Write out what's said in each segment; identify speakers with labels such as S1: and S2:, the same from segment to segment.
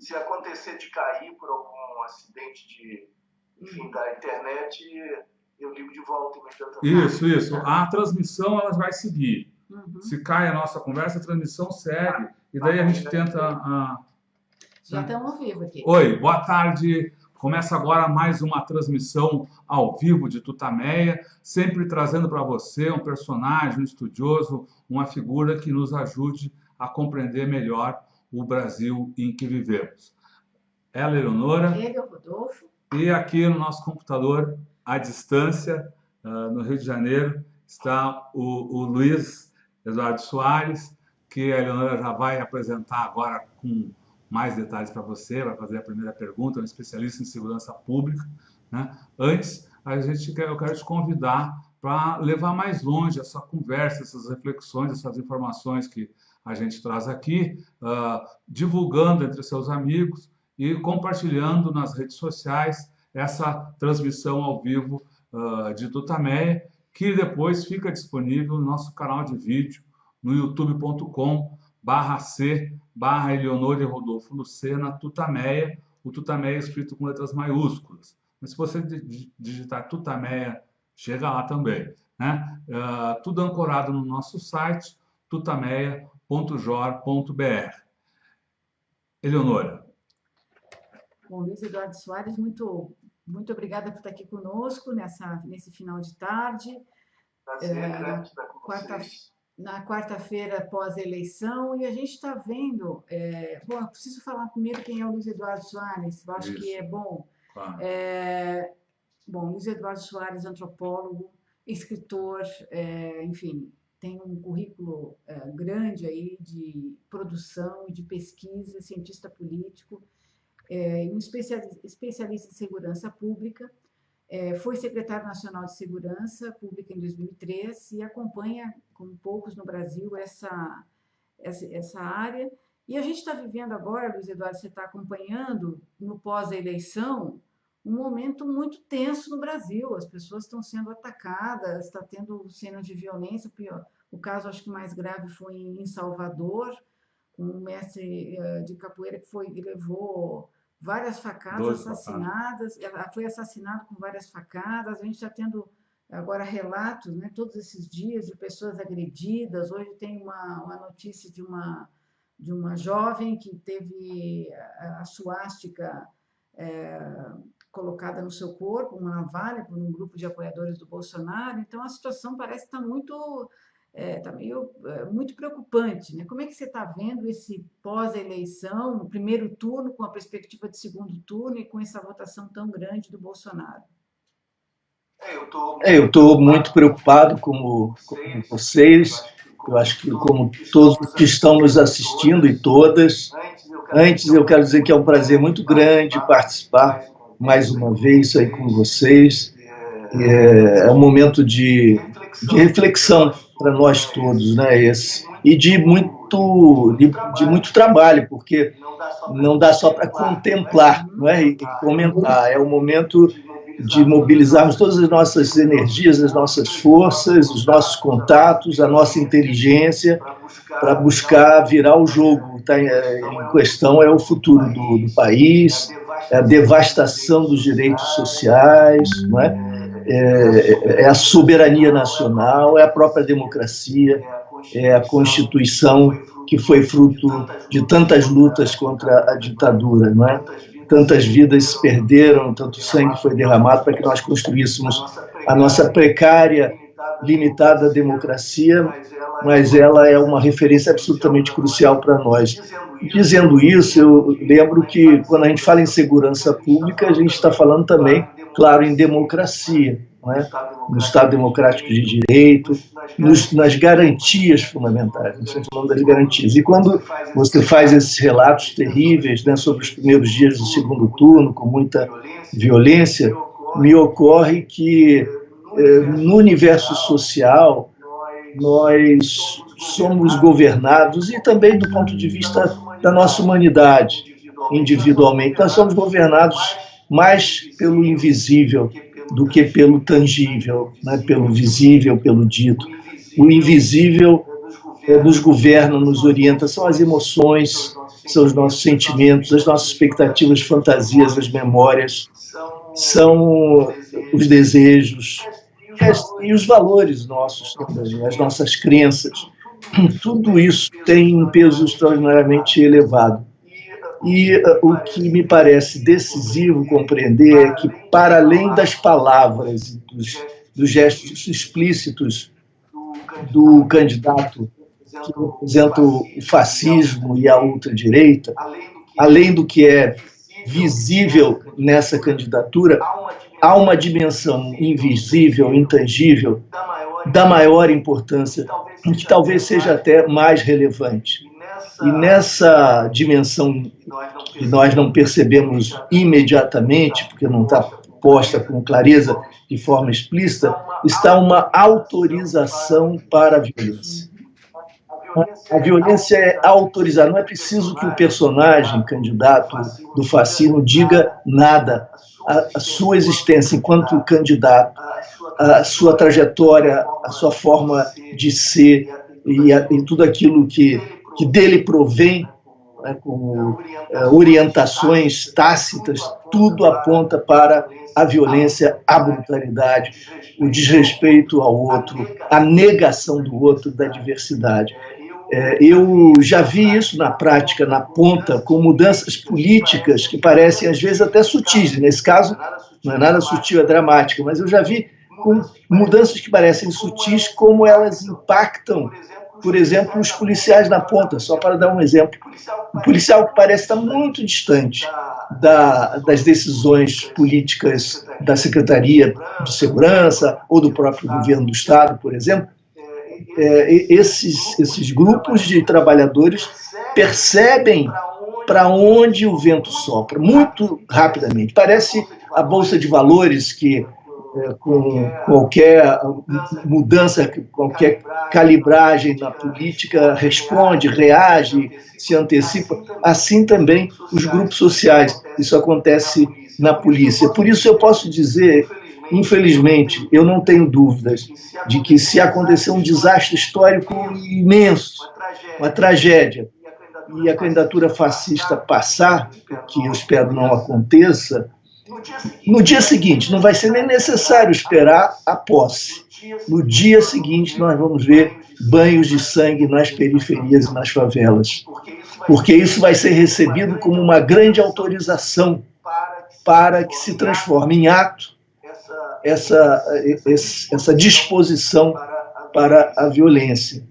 S1: se acontecer de cair por algum acidente enfim, da internet, eu ligo de volta imediatamente.
S2: Isso. A transmissão ela vai seguir. Se cai a nossa conversa, a transmissão segue. E daí a gente tenta...
S3: Já estamos ao vivo aqui.
S2: Oi, boa tarde. Começa agora mais uma transmissão ao vivo de Tutameia, sempre trazendo para você um personagem, um estudioso, uma figura que nos ajude a compreender melhor o Brasil em que vivemos. Ela, Eleonora.
S3: Ele, o Rodolfo.
S2: E aqui no nosso computador, à distância, no Rio de Janeiro, está o Luiz Eduardo Soares, que a Eleonora já vai apresentar agora com mais detalhes para você, vai fazer a primeira pergunta, é um especialista em segurança pública, né? Antes, eu quero te convidar para levar mais longe essa conversa, essas reflexões, essas informações que a gente traz aqui, divulgando entre seus amigos e compartilhando nas redes sociais essa transmissão ao vivo de Tutameia, que depois fica disponível no nosso canal de vídeo, no youtube.com/c/Eleonora e Rodolfo Lucena Tutameia, o Tutameia é escrito com letras maiúsculas. Mas se você digitar Tutameia, chega lá também, né? Tudo ancorado no nosso site, tutameia.jor.br. Eleonora.
S3: Bom, Luiz Eduardo Soares, muito obrigada por estar aqui conosco nesse final de tarde.
S1: Prazer grande estar com vocês.
S3: Na quarta-feira pós-eleição, e a gente está vendo... bom, eu preciso falar primeiro quem é o Luiz Eduardo Soares, eu acho que é bom.
S2: Claro.
S3: Bom, Luiz Eduardo Soares, antropólogo, escritor, enfim, tem um currículo grande aí de produção e de pesquisa, cientista político, um especialista em segurança pública, foi secretário nacional de segurança pública em 2003 e acompanha, como poucos no Brasil, essa área. E a gente está vivendo agora, Luiz Eduardo, você está acompanhando, no pós-eleição, um momento muito tenso no Brasil. As pessoas estão sendo atacadas, está tendo cenas de violência. O caso, acho que mais grave, foi em Salvador, com um mestre de capoeira que levou várias facadas, assassinadas, foi assassinado com várias facadas. A gente está tendo agora relatos, né, todos esses dias, de pessoas agredidas. Hoje tem uma notícia de uma jovem que teve a suástica colocada no seu corpo, uma navalha, por um grupo de apoiadores do Bolsonaro. Então, a situação parece estar muito preocupante, né? Como é que você está vendo esse pós-eleição, no primeiro turno, com a perspectiva de segundo turno e com essa votação tão grande do Bolsonaro?
S4: Eu estou muito preocupado como vocês, eu acho que como todos que estão nos assistindo e todas. Antes, eu quero dizer que é um prazer muito grande participar mais uma vez aí com vocês. É um momento de reflexão para nós todos, né? E de muito trabalho, porque não dá só para contemplar, não é? E comentar. É o momento de mobilizarmos todas as nossas energias, as nossas forças, os nossos contatos, a nossa inteligência, para buscar virar o jogo. Em questão é o futuro do país, é a devastação dos direitos sociais, não é? É a soberania nacional, é a própria democracia, é a Constituição que foi fruto de tantas lutas contra a ditadura, não é? Tantas vidas se perderam, tanto sangue foi derramado para que nós construíssemos a nossa precária, limitada democracia, mas ela é uma referência absolutamente crucial para nós. Dizendo isso, eu lembro que quando a gente fala em segurança pública, a gente está falando também, claro, em democracia, não é? No Estado Democrático de Direito, nas garantias fundamentais, nós estamos falando das garantias. E quando você faz esses relatos terríveis, né, sobre os primeiros dias do segundo turno, com muita violência, me ocorre que no universo social nós somos governados, e também do ponto de vista da nossa humanidade, individualmente, nós somos governados mais pelo invisível do que pelo tangível, né? Pelo visível, pelo dito. O invisível nos governa, nos orienta, são as emoções, são os nossos sentimentos, as nossas expectativas, fantasias, as memórias, são os desejos e os valores nossos também, as nossas crenças. Tudo isso tem um peso extraordinariamente elevado. E o que me parece decisivo compreender é que, para além das palavras e dos gestos explícitos do candidato que representa o fascismo e a ultradireita, além do que é visível nessa candidatura, há uma dimensão invisível, intangível, da maior importância, que talvez seja até mais relevante. E nessa dimensão que nós não percebemos imediatamente, porque não está posta com clareza, de forma explícita, está uma autorização para a violência. A violência é autorizada. Não é preciso que o personagem candidato do fascismo diga nada. A sua existência enquanto candidato, a sua trajetória, a sua forma de ser e tudo aquilo que dele provém, né, como orientações tácitas, tudo aponta para a violência, a brutalidade, o desrespeito ao outro, a negação do outro, da diversidade. Eu já vi isso na prática, na ponta, com mudanças políticas que parecem, às vezes, até sutis. Nesse caso, não é nada sutil, é dramática, mas eu já vi com mudanças que parecem sutis, como elas impactam, por exemplo, os policiais na ponta. Só para dar um exemplo, um policial que parece estar muito distante das decisões políticas da Secretaria de Segurança ou do próprio governo do Estado, por exemplo, esses grupos de trabalhadores percebem para onde o vento sopra, muito rapidamente. Parece a Bolsa de Valores que, com qualquer mudança, qualquer calibragem na política, responde, reage, se antecipa. Assim também os grupos sociais. Isso acontece na polícia. Por isso eu posso dizer, infelizmente, eu não tenho dúvidas de que, se acontecer um desastre histórico imenso, uma tragédia, e a candidatura fascista passar, que eu espero não aconteça, no dia seguinte, não vai ser nem necessário esperar a posse. No dia seguinte, nós vamos ver banhos de sangue nas periferias e nas favelas, porque isso vai ser recebido como uma grande autorização para que se transforme em ato essa disposição para a violência.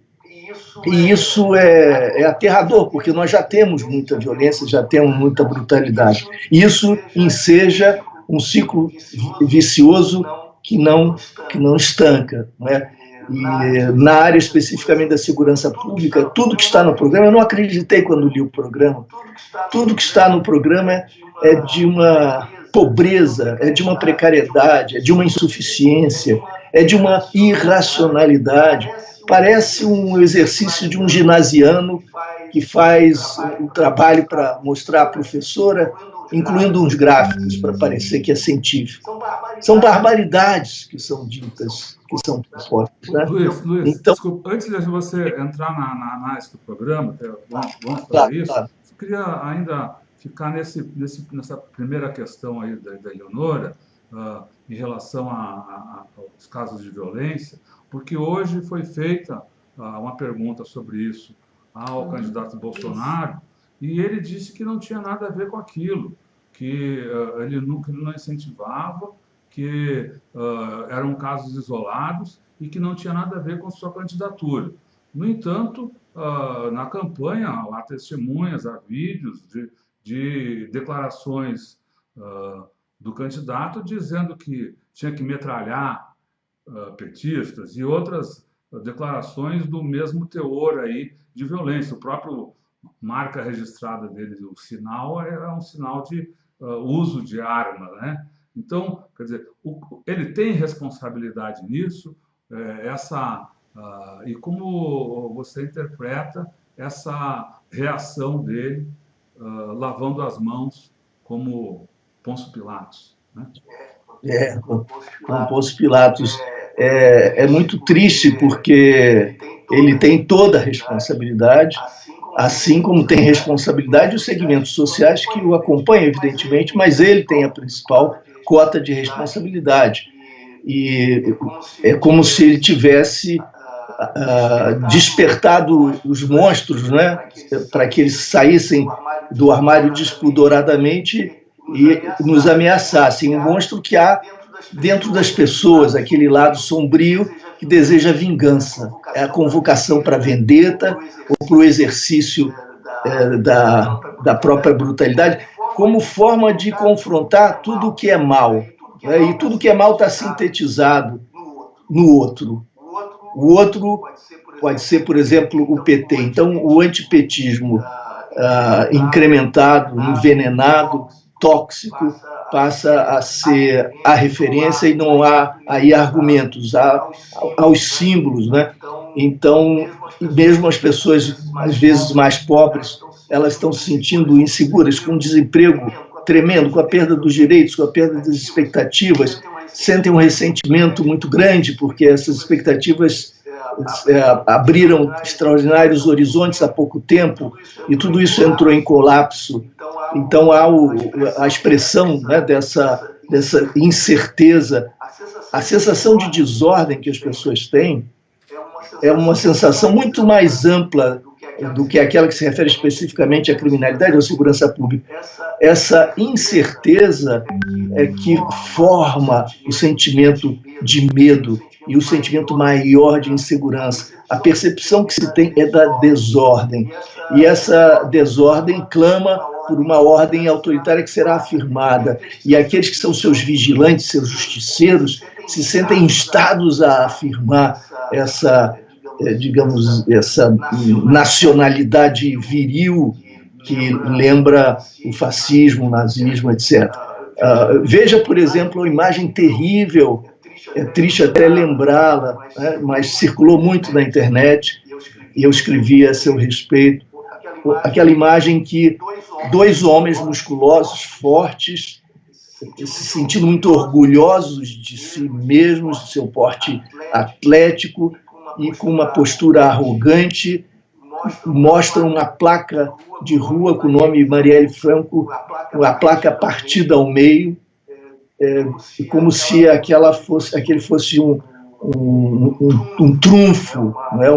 S4: E isso é aterrador, porque nós já temos muita violência, já temos muita brutalidade. Isso enseja um ciclo vicioso que não estanca, não é? E na área especificamente da segurança pública, tudo que está no programa, eu não acreditei quando li o programa, tudo que está no programa é de uma pobreza, é de uma precariedade, é de uma insuficiência, é de uma irracionalidade. Parece um exercício de um ginasiano que faz um trabalho para mostrar à professora, incluindo uns gráficos para parecer que é científico. São barbaridades que são ditas, que são propostas. Né?
S2: Luiz, então, desculpa, antes de você entrar na análise do programa, vamos fazer isso, claro. Eu queria ainda ficar nessa primeira questão aí da Eleonora, em relação aos casos de violência, porque hoje foi feita uma pergunta sobre isso ao candidato Bolsonaro, e ele disse que não tinha nada a ver com aquilo, que ele não incentivava, que eram casos isolados e que não tinha nada a ver com sua candidatura. No entanto, na campanha há testemunhas, há vídeos de declarações do candidato dizendo que tinha que metralhar petistas e outras declarações do mesmo teor aí de violência. O próprio marca registrada dele, o sinal, é um sinal de uso de arma, né? Então, quer dizer, ele tem responsabilidade nisso, e como você interpreta essa reação dele, lavando as mãos como Pôncio Pilatos, né?
S4: Com Pôncio Pilatos. É muito triste, porque ele tem toda a responsabilidade, Assim como tem responsabilidade os segmentos sociais que o acompanham, evidentemente, mas ele tem a principal cota de responsabilidade. E é como se ele tivesse despertado os monstros, né, para que eles saíssem do armário despudoradamente e nos ameaçassem. Um monstro que há dentro das pessoas, aquele lado sombrio que deseja vingança, é a convocação para a vendetta ou para o exercício da própria brutalidade, como forma de confrontar tudo o que é mal. Né? E tudo que é mal está sintetizado no outro. O outro pode ser, por exemplo, o PT. Então, o antipetismo incrementado, envenenado, tóxico, passa a ser a referência e não há aí argumentos, há os símbolos, né? Então, mesmo as pessoas, às vezes mais pobres, elas estão se sentindo inseguras, com um desemprego tremendo, com a perda dos direitos, com a perda das expectativas, sentem um ressentimento muito grande, porque essas expectativas abriram extraordinários horizontes há pouco tempo e tudo isso entrou em colapso. Então há a expressão, né, dessa incerteza, a sensação de desordem que as pessoas têm é uma sensação muito mais ampla do que aquela que se refere especificamente à criminalidade ou à segurança pública. Essa incerteza é que forma o sentimento de medo e o sentimento maior de insegurança. A percepção que se tem é da desordem. E essa desordem clama por uma ordem autoritária que será afirmada. E aqueles que são seus vigilantes, seus justiceiros, se sentem instados a afirmar essa, digamos, essa nacionalidade viril que lembra o fascismo, o nazismo, etc. Veja, por exemplo, a imagem terrível, é triste até lembrá-la, né, mas circulou muito na internet, e eu escrevi a seu respeito, aquela imagem que dois homens musculosos, fortes, se sentindo muito orgulhosos de si mesmos, de seu porte atlético e com uma postura arrogante, mostram uma placa de rua com o nome Marielle Franco, a placa partida ao meio, como se aquele fosse um trunfo, não é?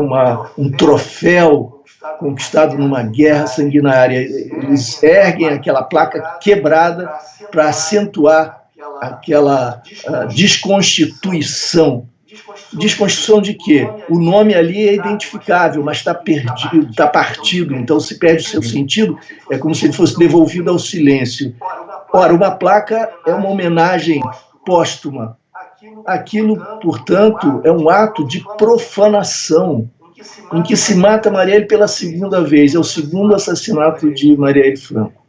S4: Um troféu conquistado numa guerra sanguinária. Eles erguem aquela placa quebrada para acentuar aquela desconstituição. Desconstituição de quê? O nome ali é identificável, mas está perdido, está partido, então se perde o seu sentido, é como se ele fosse devolvido ao silêncio. Ora, uma placa é uma homenagem póstuma. Aquilo, portanto, é um ato de profanação, em que se mata Marielle pela segunda vez. É o segundo assassinato de Marielle Franco.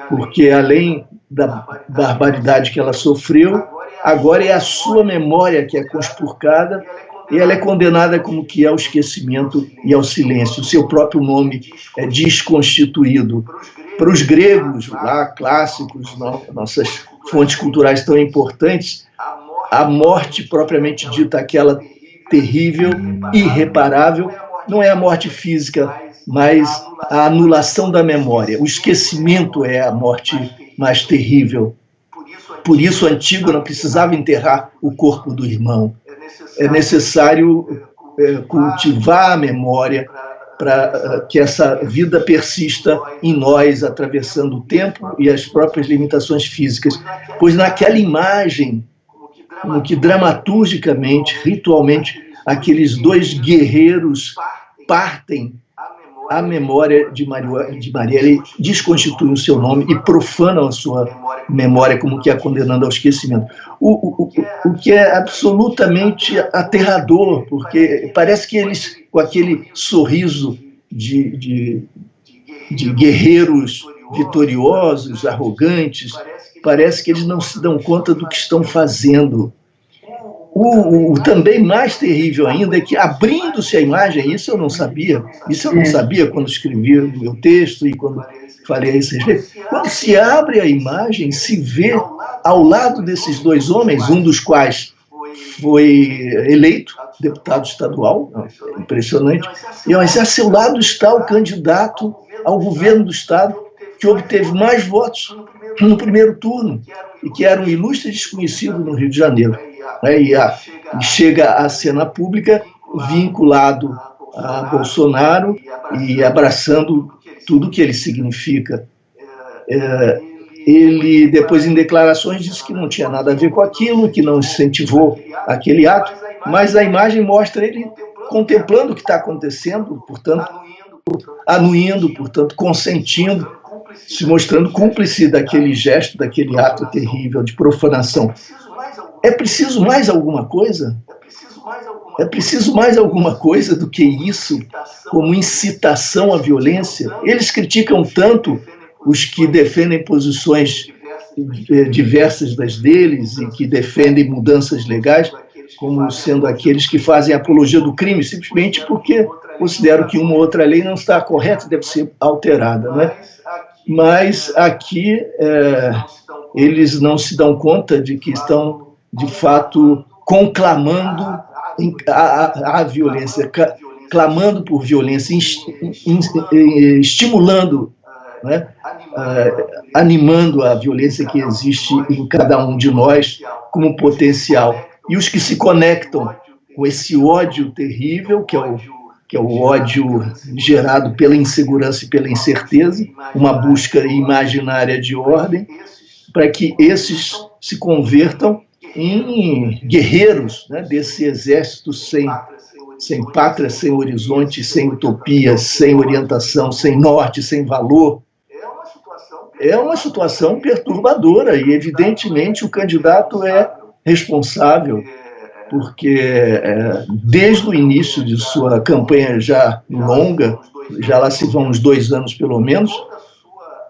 S4: Porque, além da barbaridade que ela sofreu, agora é a sua memória que é conspurcada e ela é condenada como que ao esquecimento e ao silêncio. O seu próprio nome é desconstituído. Para os gregos, lá, clássicos, nossas fontes culturais tão importantes, a morte propriamente dita, aquela terrível, irreparável, não é a morte física, mas a anulação da memória. O esquecimento é a morte mais terrível. Por isso, Antígona precisava enterrar o corpo do irmão. É necessário cultivar a memória para que essa vida persista em nós, atravessando o tempo e as próprias limitações físicas. Pois naquela imagem, como que dramaturgicamente, ritualmente, aqueles dois guerreiros partem a memória de Marielle, desconstituem o seu nome e profanam a sua memória, como que a condenando ao esquecimento. O que é absolutamente aterrador, porque parece que eles, com aquele sorriso de guerreiros vitoriosos, arrogantes, parece que eles não se dão conta do que estão fazendo. O também mais terrível ainda é que, abrindo-se a imagem, isso eu não sabia quando escrevi o meu texto e quando falei a esse respeito, quando se abre a imagem, se vê ao lado desses dois homens, um dos quais foi eleito deputado estadual, impressionante, mas a seu lado está o candidato ao governo do Estado que obteve mais votos no primeiro turno e que era um ilustre desconhecido no Rio de Janeiro. E chega à cena pública vinculado a Bolsonaro e abraçando tudo que ele significa. Ele, depois, em declarações, disse que não tinha nada a ver com aquilo, que não incentivou aquele ato, mas a imagem mostra ele contemplando o que está acontecendo, portanto, anuindo, portanto, consentindo, se mostrando cúmplice daquele gesto, daquele ato terrível de profanação. É preciso mais alguma coisa? É preciso mais alguma coisa do que isso, como incitação à violência? Eles criticam tanto os que defendem posições diversas das deles e que defendem mudanças legais, como sendo aqueles que fazem apologia do crime, simplesmente porque consideram que uma ou outra lei não está correta e deve ser alterada, né? Mas aqui eles não se dão conta de que estão, de fato, conclamando a violência, clamando por violência, estimulando, né, animando a violência que existe em cada um de nós como potencial. E os que se conectam com esse ódio terrível, que é o ódio gerado pela insegurança e pela incerteza, uma busca imaginária de ordem, para que esses se convertam em guerreiros, né, desse exército sem pátria, sem horizonte, sem utopia, sem orientação, sem norte, sem valor. É uma situação perturbadora e, evidentemente, o candidato é responsável, porque desde o início de sua campanha já longa, já lá se vão uns 2 anos pelo menos,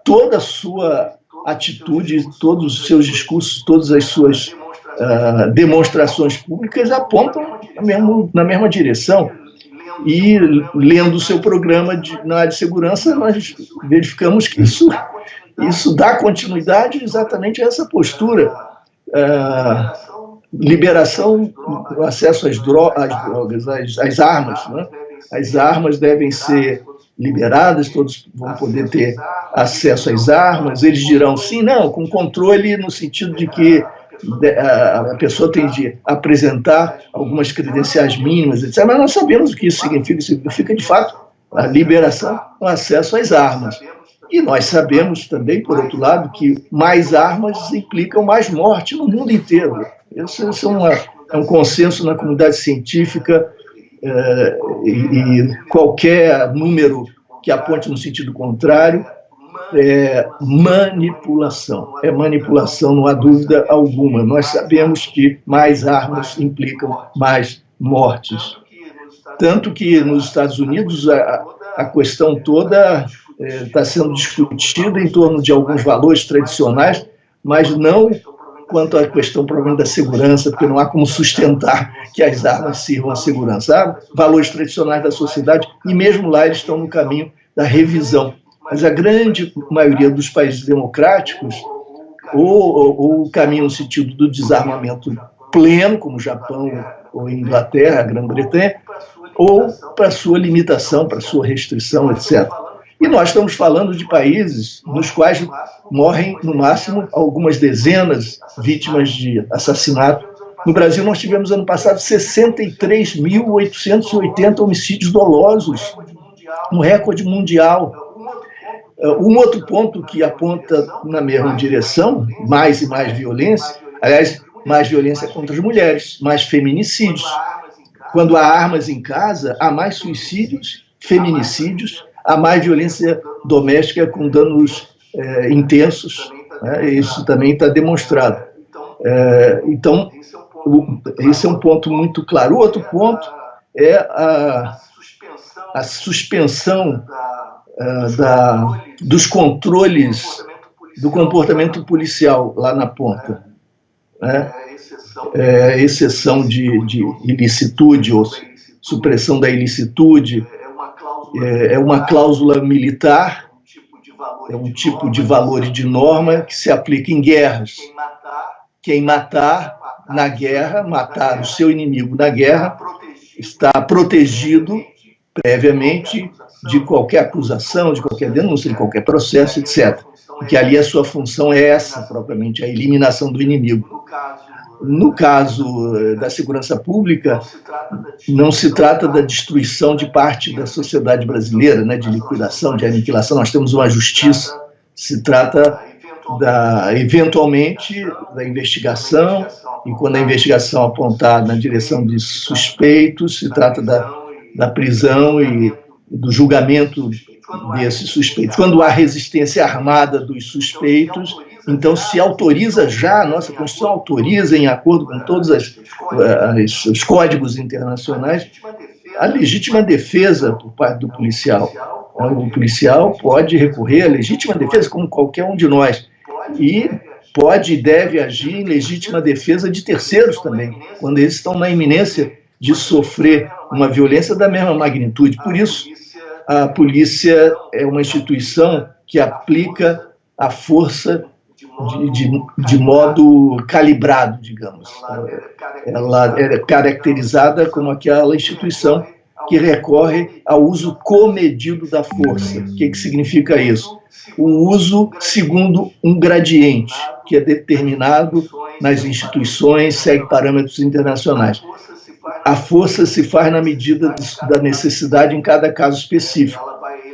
S4: toda a sua atitude, todos os seus discursos, todas as suas demonstrações públicas apontam na mesma direção. E, lendo o seu programa na área de segurança, nós verificamos que isso dá continuidade exatamente a essa postura. Liberação, acesso às drogas, às armas, né? As armas devem ser liberadas, todos vão poder ter acesso às armas. Eles dirão sim, não, com controle no sentido de que a pessoa tem de apresentar algumas credenciais mínimas, etc. Mas nós sabemos o que isso significa. Significa, de fato, a liberação, o acesso às armas. E nós sabemos também, por outro lado, que mais armas implicam mais morte no mundo inteiro. Isso é um consenso na comunidade científica, e qualquer número que aponte no sentido contrário é manipulação. É manipulação, não há dúvida alguma. Nós sabemos que mais armas implicam mais mortes. Tanto que nos Estados Unidos a questão toda está sendo discutida em torno de alguns valores tradicionais, mas não quanto à questão, provavelmente, da segurança, porque não há como sustentar que as armas sirvam à segurança. Há valores tradicionais da sociedade e mesmo lá eles estão no caminho da revisão. Mas a grande maioria dos países democráticos, ou o caminho no sentido do desarmamento pleno, como o Japão ou a Inglaterra, a Grã-Bretanha, ou para sua limitação, para sua restrição, etc. E nós estamos falando de países nos quais morrem, no máximo, algumas dezenas vítimas de assassinato. No Brasil, nós tivemos, ano passado, 63.880 homicídios dolosos, um recorde mundial. Um outro ponto que aponta na mesma direção, mais e mais violência, aliás, mais violência contra as mulheres, mais feminicídios. Quando há armas em casa, há mais suicídios, feminicídios, há mais violência doméstica com danos intensos, né? Isso também está demonstrado. Então, esse é um ponto muito claro. O outro ponto é a suspensão dos controles do comportamento policial lá na ponta, né? Exceção de ilicitude ou supressão da ilicitude, é uma cláusula militar, é um tipo de valor e de norma que se aplica em guerras. Quem matar na guerra, matar o seu inimigo na guerra, está protegido previamente de qualquer acusação, de qualquer denúncia, de qualquer processo, etc. Que ali a sua função é essa, propriamente, a eliminação do inimigo. No caso da segurança pública, não se trata da destruição de parte da sociedade brasileira, né, de liquidação, de aniquilação. Nós temos uma justiça. Se trata, eventualmente, da investigação, e quando a investigação apontar na direção de suspeitos, se trata da prisão e do julgamento desses suspeitos. Quando há resistência armada dos suspeitos, então se autoriza já, a nossa Constituição autoriza, em acordo com todos os códigos internacionais, a legítima defesa por parte do policial. O policial pode recorrer à legítima defesa, como qualquer um de nós, e pode e deve agir em legítima defesa de terceiros também, quando eles estão na iminência de sofrer uma violência da mesma magnitude. Por isso, a polícia é uma instituição que aplica a força de modo calibrado, digamos. Ela é caracterizada como aquela instituição que recorre ao uso comedido da força. O que significa isso? O uso segundo um gradiente, que é determinado nas instituições, segue parâmetros internacionais. A força se faz na medida da necessidade em cada caso específico.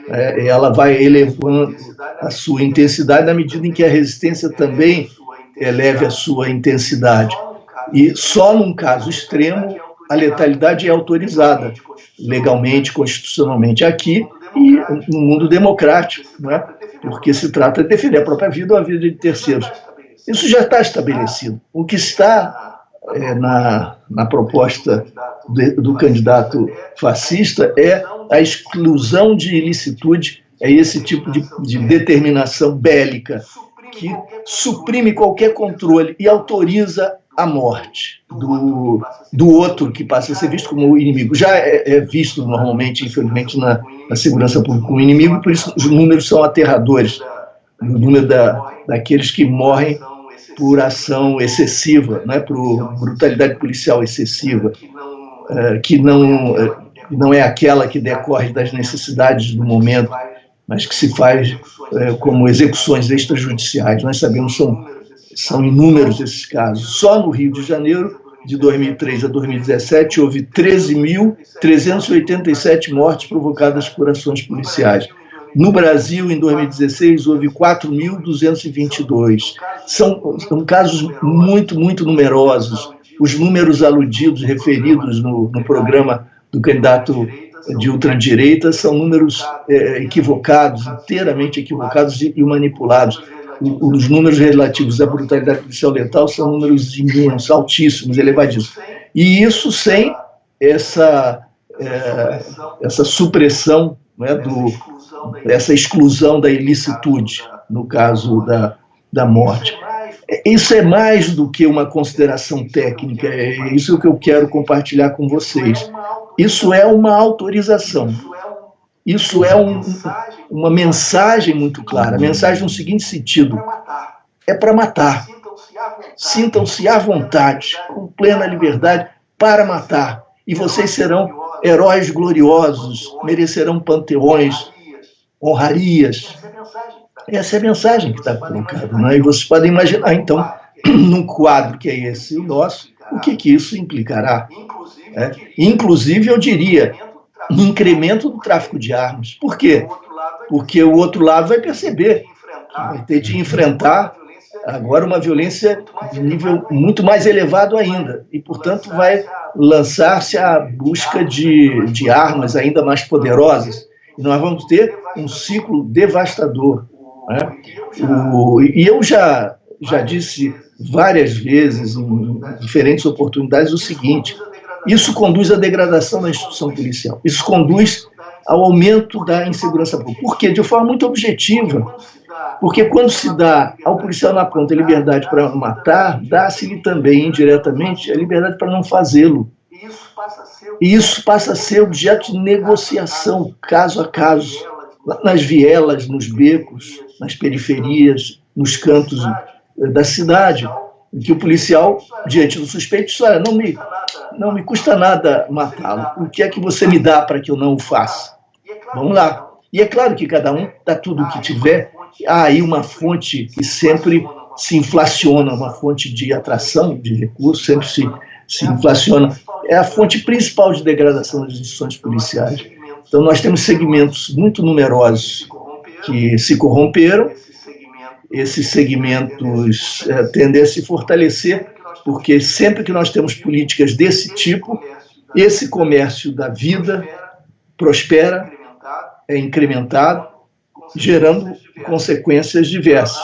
S4: Ela vai elevando a sua intensidade na medida em que a resistência também eleve a sua intensidade. E só num caso extremo, a letalidade é autorizada, legalmente, constitucionalmente, aqui e no mundo democrático, né? Porque se trata de defender a própria vida ou a vida de terceiros. Isso já está estabelecido. O que está na proposta do candidato fascista é a exclusão de ilicitude, é esse tipo de determinação bélica que suprime qualquer controle e autoriza a morte do outro, que passa a ser visto como o inimigo. Já é visto normalmente, infelizmente, na segurança pública como inimigo, por isso os números são aterradores. O número daqueles que morrem por ação excessiva, né, por brutalidade policial excessiva, que não é aquela que decorre das necessidades do momento, mas que se faz como execuções extrajudiciais. Nós sabemos que são inúmeros esses casos. Só no Rio de Janeiro, de 2003 a 2017, houve 13.387 mortes provocadas por ações policiais. No Brasil, em 2016, houve 4.222. São casos muito, muito numerosos. Os números aludidos, referidos no programa do candidato de ultradireita, são números equivocados, inteiramente equivocados e manipulados. Os números relativos à brutalidade policial letal são números imensos, altíssimos, elevadíssimos. E isso sem essa supressão, né, essa exclusão da ilicitude, no caso da morte. Isso é mais do que uma consideração técnica, é isso que eu quero compartilhar com vocês. Isso é uma autorização. Isso é uma mensagem muito clara. A mensagem no seguinte sentido: é para matar. Sintam-se à vontade, com plena liberdade, para matar. E vocês serão heróis gloriosos, merecerão panteões, honrarias. Essa é a mensagem que está colocada, né? E vocês podem imaginar, então, num quadro que é esse o nosso, o que isso implicará. Inclusive, eu diria, um incremento do tráfico de armas. Por quê? Porque o outro lado vai perceber que vai ter de enfrentar agora uma violência de nível muito mais elevado ainda e, portanto, vai lançar-se à busca de armas ainda mais poderosas. E nós vamos ter um ciclo devastador, né? E eu já disse várias vezes, em diferentes oportunidades, o seguinte: isso conduz à degradação da instituição policial, isso conduz ao aumento da insegurança pública. Por quê? De forma muito objetiva. Porque quando se dá ao policial na ponta a liberdade para matar, dá-se-lhe também, indiretamente, a liberdade para não fazê-lo. E isso passa a ser objeto de negociação, caso a caso, nas vielas, nos becos, nas periferias, nos cantos da cidade. em que o policial, diante do suspeito, diz: olha, não me custa nada matá-lo. O que é que você me dá para que eu não o faça? Vamos lá. E é claro que cada um dá tudo o que tiver. Há aí uma fonte que sempre se inflaciona, uma fonte de atração de recursos, sempre se inflaciona. É a fonte principal de degradação das instituições policiais. Então, nós temos segmentos muito numerosos que se corromperam. Esses segmentos tendem a se fortalecer, porque sempre que nós temos políticas desse tipo, esse comércio da vida prospera, é incrementado, gerando consequências diversas.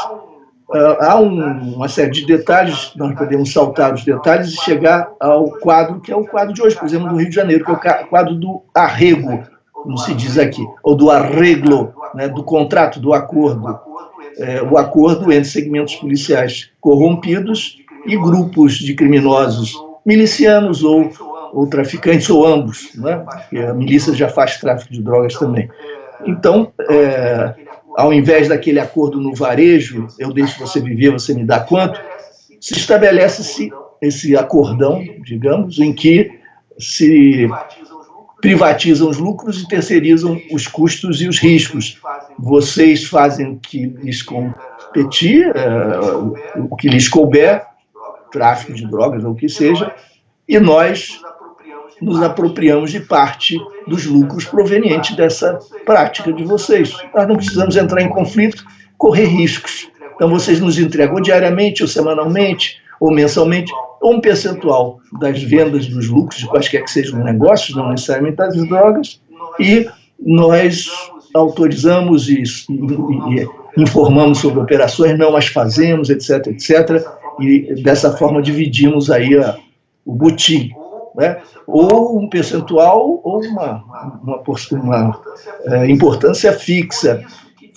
S4: Há uma série de detalhes, nós podemos saltar os detalhes e chegar ao quadro, que é o quadro de hoje, por exemplo, do Rio de Janeiro, que é o quadro do arrego, como se diz aqui, ou do arreglo, né, do contrato, do acordo. O acordo entre segmentos policiais corrompidos e grupos de criminosos, milicianos ou traficantes, ou ambos, né? Porque a milícia já faz tráfico de drogas também. Então, ao invés daquele acordo no varejo, eu deixo você viver, você me dá quanto, se estabelece esse acordão, digamos, em que se privatizam os lucros e terceirizam os custos e os riscos. Vocês fazem o que lhes competir, o que lhes couber, tráfico de drogas ou o que seja, e nós nos apropriamos de parte dos lucros provenientes dessa prática de vocês. Nós não precisamos entrar em conflito, correr riscos. Então, vocês nos entregam ou diariamente, ou semanalmente, ou mensalmente, ou um percentual das vendas dos lucros, de quaisquer que sejam negócios, não necessariamente das drogas, e nós autorizamos e informamos sobre operações, não as fazemos, etc., etc., e dessa forma dividimos aí o butim, né? Ou um percentual ou uma importância fixa.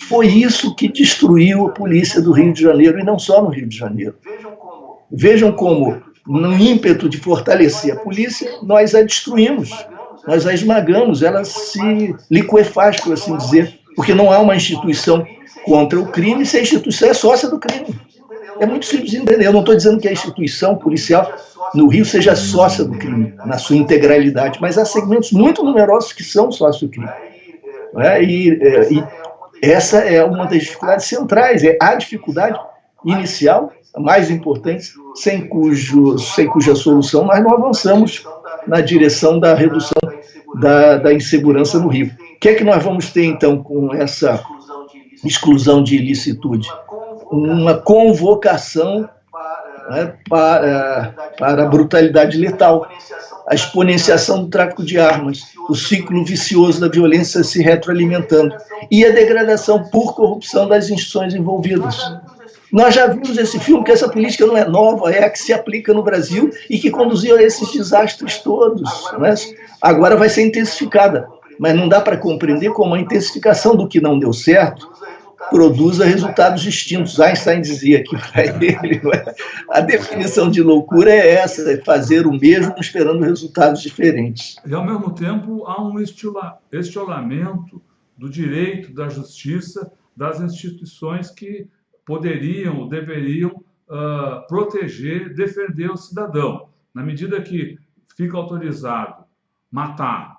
S4: Foi isso que destruiu a polícia do Rio de Janeiro, e não só no Rio de Janeiro. Vejam como, no ímpeto de fortalecer a polícia, nós a destruímos, nós a esmagamos, ela se liquefaz, por assim dizer, porque não há uma instituição contra o crime se a instituição é sócia do crime. É muito simples de entender. Eu não estou dizendo que a instituição policial no Rio seja sócia do crime, na sua integralidade, mas há segmentos muito numerosos que são sócios do crime. E essa é uma das dificuldades centrais, é a dificuldade inicial, a mais importante, sem cuja solução nós não avançamos na direção da redução da insegurança no Rio. O que é que nós vamos ter, então, com essa exclusão de ilicitude? Uma convocação, né, para a brutalidade letal, a exponenciação do tráfico de armas, o ciclo vicioso da violência se retroalimentando e a degradação por corrupção das instituições envolvidas. Nós já vimos esse filme, que essa política não é nova, é a que se aplica no Brasil e que conduziu a esses desastres todos, né? Agora vai ser intensificada, mas não dá para compreender como a intensificação do que não deu certo produza resultados distintos. Einstein dizia que para ele, a definição de loucura é essa, é fazer o mesmo esperando resultados diferentes.
S2: E, ao mesmo tempo, há um estiolamento do direito, da justiça, das instituições que poderiam ou deveriam proteger, defender o cidadão. Na medida que fica autorizado matar,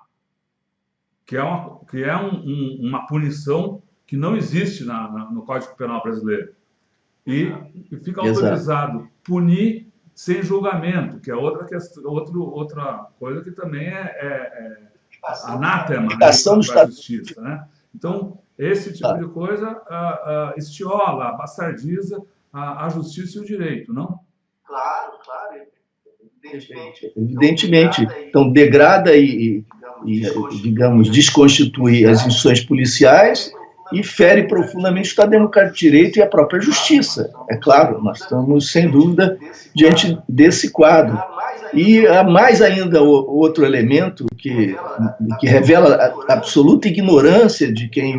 S2: que é uma punição que não existe no Código Penal brasileiro, e fica autorizado punir sem julgamento, que é outra coisa que também é anátema da justiça, né? Então, esse tipo de coisa estiola, bastardiza a justiça e o direito, não?
S1: Claro,
S4: evidentemente. Então, degrada e, digamos, desconstitui as instituições policiais e fere profundamente o Estado Democrático de Direito e a própria justiça. É claro, nós estamos, sem dúvida, diante desse quadro. E há mais ainda outro elemento que revela a absoluta ignorância de quem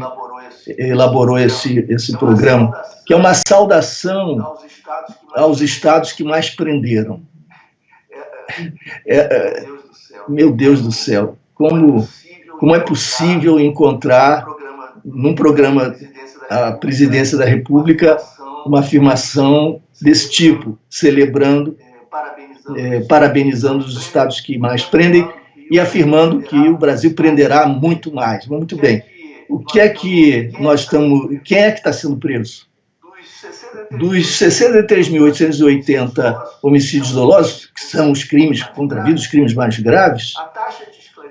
S4: elaborou esse programa, que é uma saudação aos estados que mais prenderam. Meu Deus do céu, como é possível encontrar num programa da Presidência da República uma afirmação desse tipo, celebrando, parabenizando os estados que mais prendem e afirmando que o Brasil prenderá muito mais. Muito bem. O que é que nós estamos... Quem é que está sendo preso? Dos 63.880 homicídios dolosos, que são os crimes contra a vida, os crimes mais graves,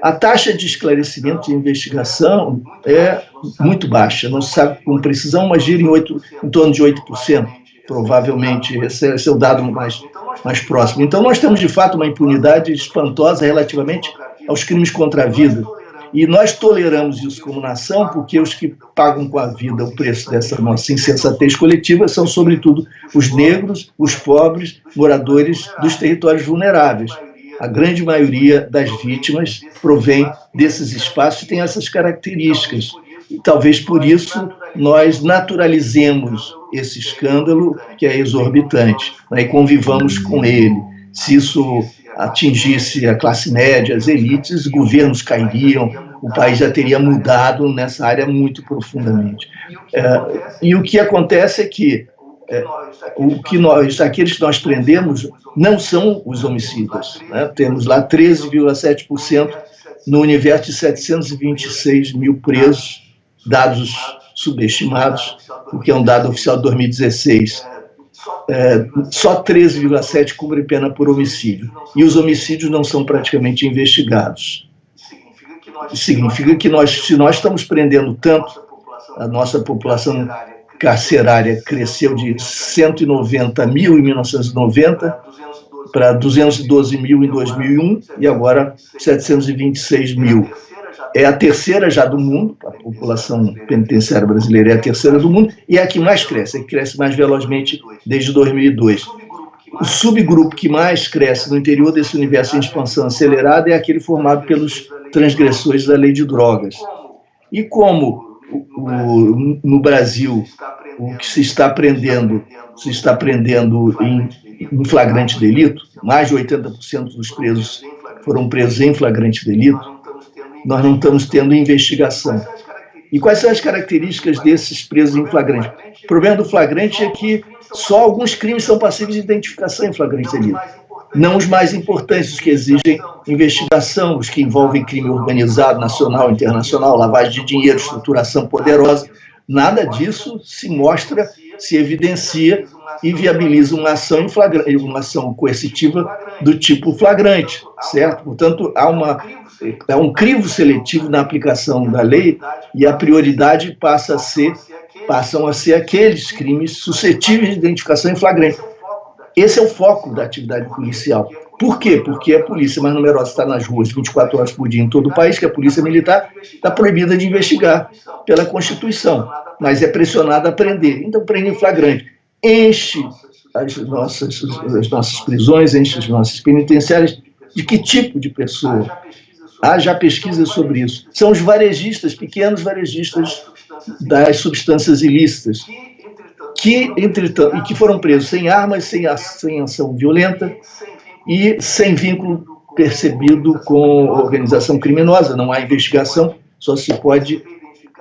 S4: a taxa de esclarecimento e investigação é muito baixa. Não se sabe com precisão, mas gira em torno de 8%. Provavelmente, esse é o dado mais próximo. Então, nós temos, de fato, uma impunidade espantosa relativamente aos crimes contra a vida. E nós toleramos isso como nação porque os que pagam com a vida o preço dessa nossa insensatez coletiva são, sobretudo, os negros, os pobres, moradores dos territórios vulneráveis. A grande maioria das vítimas provém desses espaços e tem essas características. E talvez por isso nós naturalizemos esse escândalo que é exorbitante, né, e convivamos com ele. Se isso atingisse a classe média, as elites, governos cairiam, o país já teria mudado nessa área muito profundamente. E o que acontece é que aqueles que nós prendemos não são os homicidas, né? Temos lá 13,7% no universo de 726 mil presos, dados subestimados, porque é um dado oficial de 2016. Só 13,7% cumpre pena por homicídio. E os homicídios não são praticamente investigados. Significa que se nós estamos prendendo tanto, a nossa população carcerária cresceu de 190 mil em 1990 para 212 mil em 2001 e agora 726 mil. É a terceira já do mundo, a população penitenciária brasileira é a terceira do mundo e é a que mais cresce, que cresce mais velozmente desde 2002. O subgrupo que mais cresce no interior desse universo em expansão acelerada é aquele formado pelos transgressores da lei de drogas. E como no Brasil o que se está prendendo em flagrante delito, mais de 80% dos presos foram presos em flagrante delito, nós não estamos tendo investigação. E quais são as características desses presos em flagrante? O problema do flagrante é que só alguns crimes são passíveis de identificação em flagrante delito. Não os mais importantes, os que exigem investigação, os que envolvem crime organizado, nacional, internacional, lavagem de dinheiro, estruturação poderosa. Nada disso se mostra, se evidencia e viabiliza uma ação em flagrante, uma ação coercitiva do tipo flagrante, certo? Portanto, há um crivo seletivo na aplicação da lei e a prioridade passam a ser aqueles crimes suscetíveis de identificação em flagrante. Esse é o foco da atividade policial. Por quê? Porque a polícia mais numerosa está nas ruas 24 horas por dia em todo o país, que a polícia militar está proibida de investigar pela Constituição, mas é pressionada a prender. Então, prende em flagrante. Enche as nossas prisões, enche as nossas penitenciárias. De que tipo de pessoa? Há já pesquisas sobre isso. São os varejistas, pequenos varejistas das substâncias ilícitas, que foram presos sem armas, sem ação violenta e sem vínculo percebido com organização criminosa. Não há investigação, só se pode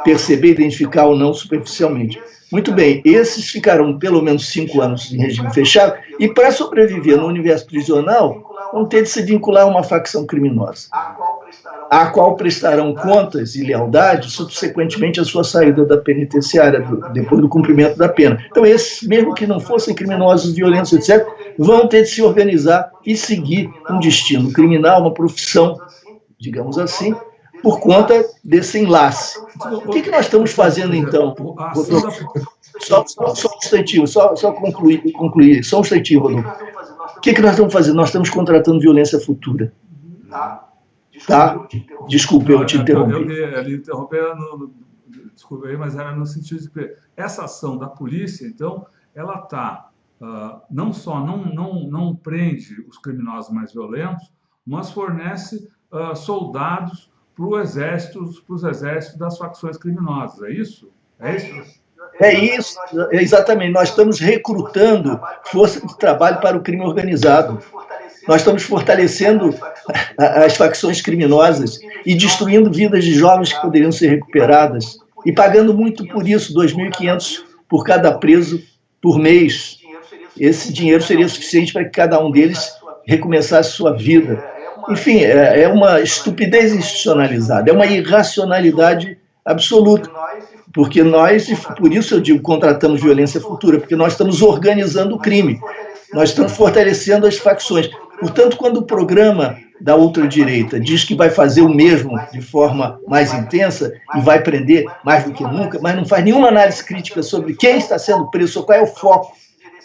S4: perceber, identificar ou não superficialmente. Muito bem, esses ficaram pelo menos 5 anos em regime fechado e, para sobreviver no universo prisional, vão ter de se vincular a uma facção criminosa, a qual prestarão contas e lealdade subsequentemente à sua saída da penitenciária, depois do cumprimento da pena. Então, esses, mesmo que não fossem criminosos, violentos, etc., vão ter de se organizar e seguir um destino criminal, uma profissão, digamos assim, por conta desse enlace. O que nós estamos fazendo, então? Só um instantinho, só concluir, só um instantinho, Rodolfo. O que nós estamos fazendo? Nós estamos contratando violência futura. Tá? Desculpe, eu te interrompi.
S2: Eu lhe interrompi, desculpe aí, mas era no sentido de que essa ação da polícia, então, ela está, não só não prende os criminosos mais violentos, mas fornece soldados para os exércitos das facções criminosas, é isso? É isso?
S4: É isso, exatamente. Nós estamos recrutando força de trabalho para o crime organizado. Nós estamos fortalecendo as facções criminosas e destruindo vidas de jovens que poderiam ser recuperadas e pagando muito por isso, 2.500 por cada preso por mês. esse dinheiro seria suficiente para que cada um deles recomeçasse sua vida. Enfim, é uma estupidez institucionalizada, é uma irracionalidade absoluta, porque nós, e por isso eu digo, contratamos violência futura, porque nós estamos organizando o crime, nós estamos fortalecendo as facções. Portanto, quando o programa da ultradireita diz que vai fazer o mesmo de forma mais intensa e vai prender mais do que nunca, mas não faz nenhuma análise crítica sobre quem está sendo preso, qual é o foco,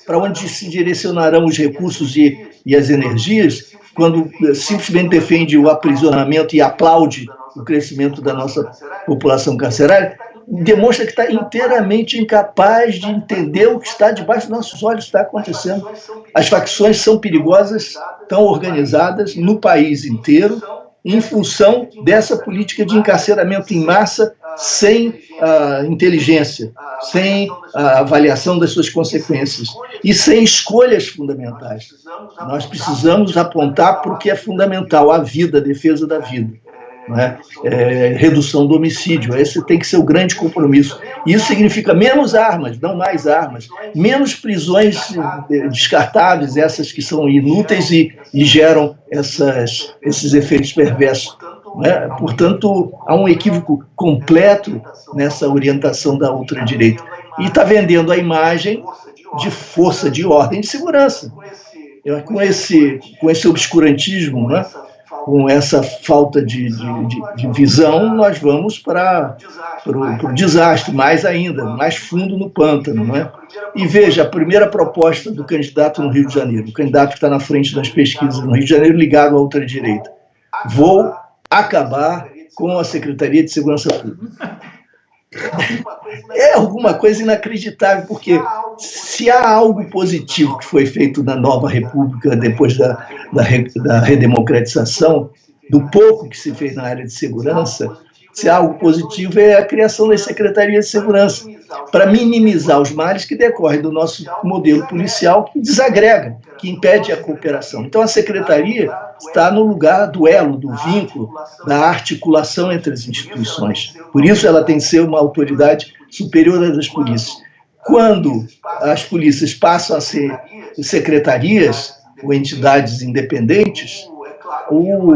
S4: para onde se direcionarão os recursos e as energias, quando simplesmente defende o aprisionamento e aplaude o crescimento da nossa população carcerária, demonstra que está inteiramente incapaz de entender o que está debaixo dos nossos olhos, está acontecendo. As facções são perigosas, estão organizadas no país inteiro, em função dessa política de encarceramento em massa, sem inteligência, sem a avaliação das suas consequências e sem escolhas fundamentais. Nós precisamos apontar para o que é fundamental, a vida, a defesa da vida. Redução do homicídio, esse tem que ser o grande compromisso. Isso significa menos armas, não mais armas, menos prisões descartáveis, essas que são inúteis e geram esses efeitos perversos. Portanto, há um equívoco completo nessa orientação da ultradireita. E está vendendo a imagem de força de ordem de segurança. Com esse obscurantismo, com essa falta de visão, nós vamos para o desastre, mais ainda, mais fundo no pântano. E veja, a primeira proposta do candidato no Rio de Janeiro, o candidato que está na frente das pesquisas no Rio de Janeiro, ligado à ultradireita: vou acabar com a Secretaria de Segurança Pública. É alguma coisa inacreditável, porque se há algo positivo que foi feito na nova República depois da redemocratização, do pouco que se fez na área de segurança, se há algo positivo é a criação das secretarias de segurança, para minimizar os males que decorrem do nosso modelo policial, que desagrega, que impede a cooperação. Então a secretaria está no lugar do elo, do vínculo, da articulação entre as instituições. Por isso ela tem que ser uma autoridade superior às das polícias. Quando as polícias passam a ser secretarias ou entidades independentes,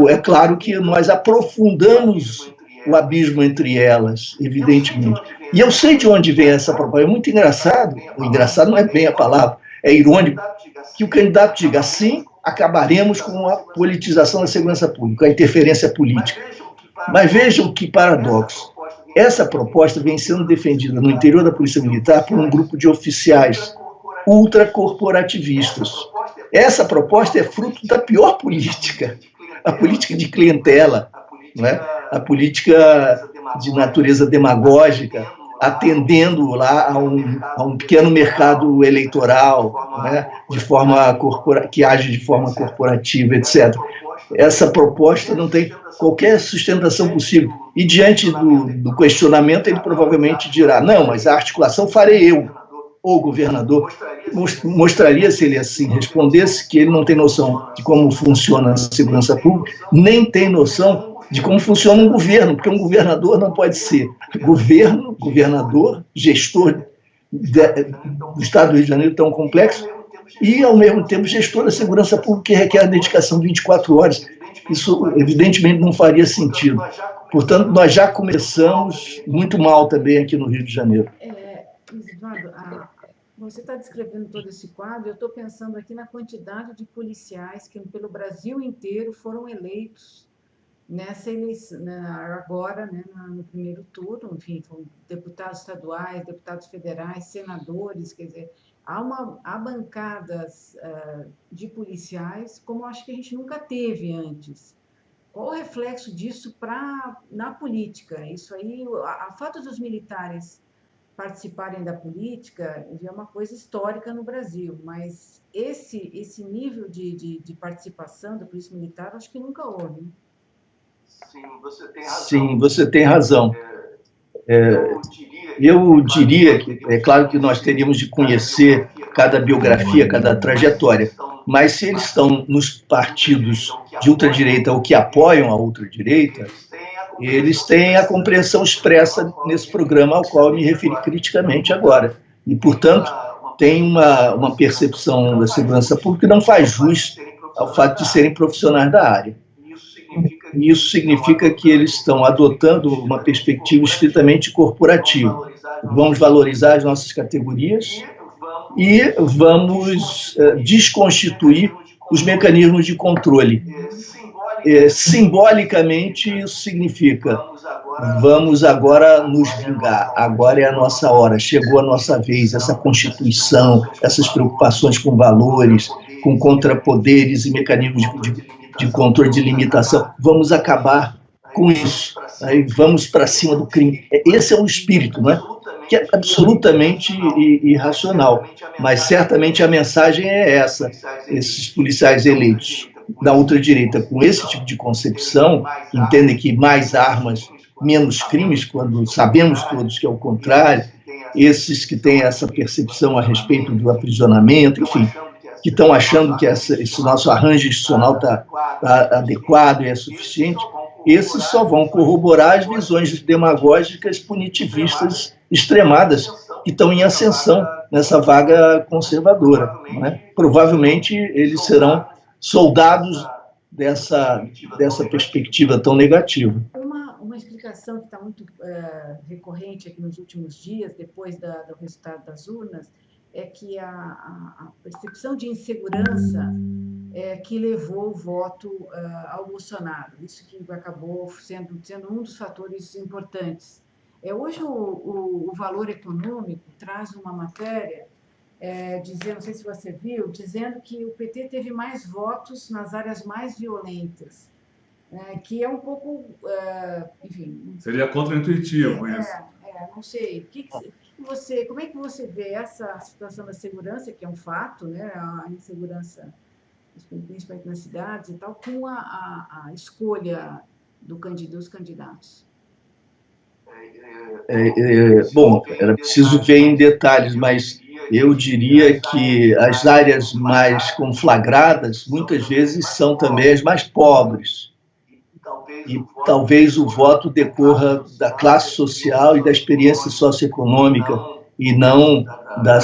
S4: é claro que nós aprofundamos o abismo entre elas, evidentemente. E eu sei de onde vem essa proposta. É muito engraçado, o engraçado não é bem a palavra, é irônico, que o candidato diga assim: acabaremos com a politização da segurança pública, a interferência política. Mas vejam que paradoxo. Essa proposta vem sendo defendida no interior da Polícia Militar por um grupo de oficiais ultracorporativistas. Essa proposta é fruto da pior política, a política de clientela, a política de natureza demagógica, atendendo lá a um pequeno mercado eleitoral, de forma que age de forma corporativa, etc. Essa proposta não tem qualquer sustentação possível. E diante do questionamento, ele provavelmente dirá: não, mas a articulação farei eu, ou o governador. Mostraria, se ele assim respondesse, que ele não tem noção de como funciona a segurança pública, nem tem noção de como funciona um governo, porque um governador não pode ser governador, gestor do Estado do Rio de Janeiro tão complexo, e, ao mesmo tempo, gestor da segurança pública, que requer a dedicação de 24 horas. Isso, evidentemente, não faria sentido. Portanto, nós já começamos muito mal também aqui no Rio de Janeiro.
S3: Eduardo, você está descrevendo todo esse quadro, eu estou pensando aqui na quantidade de policiais que, pelo Brasil inteiro, foram eleitos nessa eleição, agora, no primeiro turno, enfim, foram deputados estaduais, deputados federais, senadores, quer dizer, há bancadas de policiais como acho que a gente nunca teve antes. Qual o reflexo disso na política? Isso aí, a fato dos militares participarem da política é uma coisa histórica no Brasil, mas esse nível de participação da Polícia Militar acho que nunca houve. Né?
S4: Sim, você tem razão. Eu diria que, é claro que nós teríamos de conhecer cada biografia, cada trajetória, mas se eles estão nos partidos de ultradireita ou que apoiam a ultradireita, eles têm a compreensão expressa nesse programa ao qual eu me referi criticamente agora. E, portanto, têm uma percepção da segurança pública que não faz jus ao fato de serem profissionais da área. E isso significa que eles estão adotando uma perspectiva estritamente corporativa. Vamos valorizar as nossas categorias e vamos desconstituir os mecanismos de controle. Simbolicamente, isso significa: vamos agora nos vingar, agora é a nossa hora, chegou a nossa vez, essa constituição, essas preocupações com valores, com contrapoderes e mecanismos de controle, de limitação, vamos acabar com isso, aí vamos para cima do crime. Esse é o espírito, não é? Que é absolutamente irracional, mas certamente a mensagem é essa. Esses policiais eleitos da ultradireita, com esse tipo de concepção, entendem que mais armas, menos crimes, quando sabemos todos que é o contrário. Esses que têm essa percepção a respeito do aprisionamento, enfim, que estão achando que esse nosso arranjo institucional está adequado e é suficiente, esses só vão corroborar as visões demagógicas punitivistas extremadas que estão em ascensão nessa vaga conservadora, não é? Provavelmente eles serão soldados dessa perspectiva tão negativa.
S3: Uma explicação que está muito recorrente aqui nos últimos dias, depois do resultado das urnas, é que a percepção de insegurança que levou o voto ao Bolsonaro. Isso que acabou sendo um dos fatores importantes. Hoje o Valor Econômico traz uma matéria dizendo, não sei se você viu, dizendo que o PT teve mais votos nas áreas mais violentas, que é um pouco, enfim...
S2: Seria contraintuitivo isso.
S3: Não sei. Como é que você vê essa situação da segurança, que é um fato, né, a insegurança, principalmente nas cidades e tal, com a escolha dos candidatos?
S4: Bom, era preciso ver em detalhes, mas eu diria que as áreas mais conflagradas, muitas vezes, são também as mais pobres. E talvez o voto decorra da classe social e da experiência socioeconômica, e não da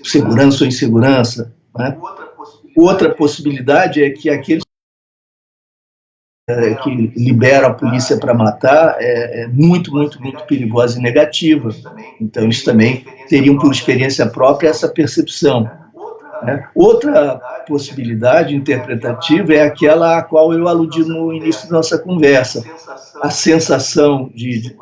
S4: segurança ou insegurança, né? Outra possibilidade é que aqueles que liberam a polícia para matar é muito, muito, muito perigosa e negativa. Então, eles também teriam, por experiência própria, essa percepção. Outra possibilidade interpretativa é aquela a qual eu aludi no início da nossa conversa. A sensação de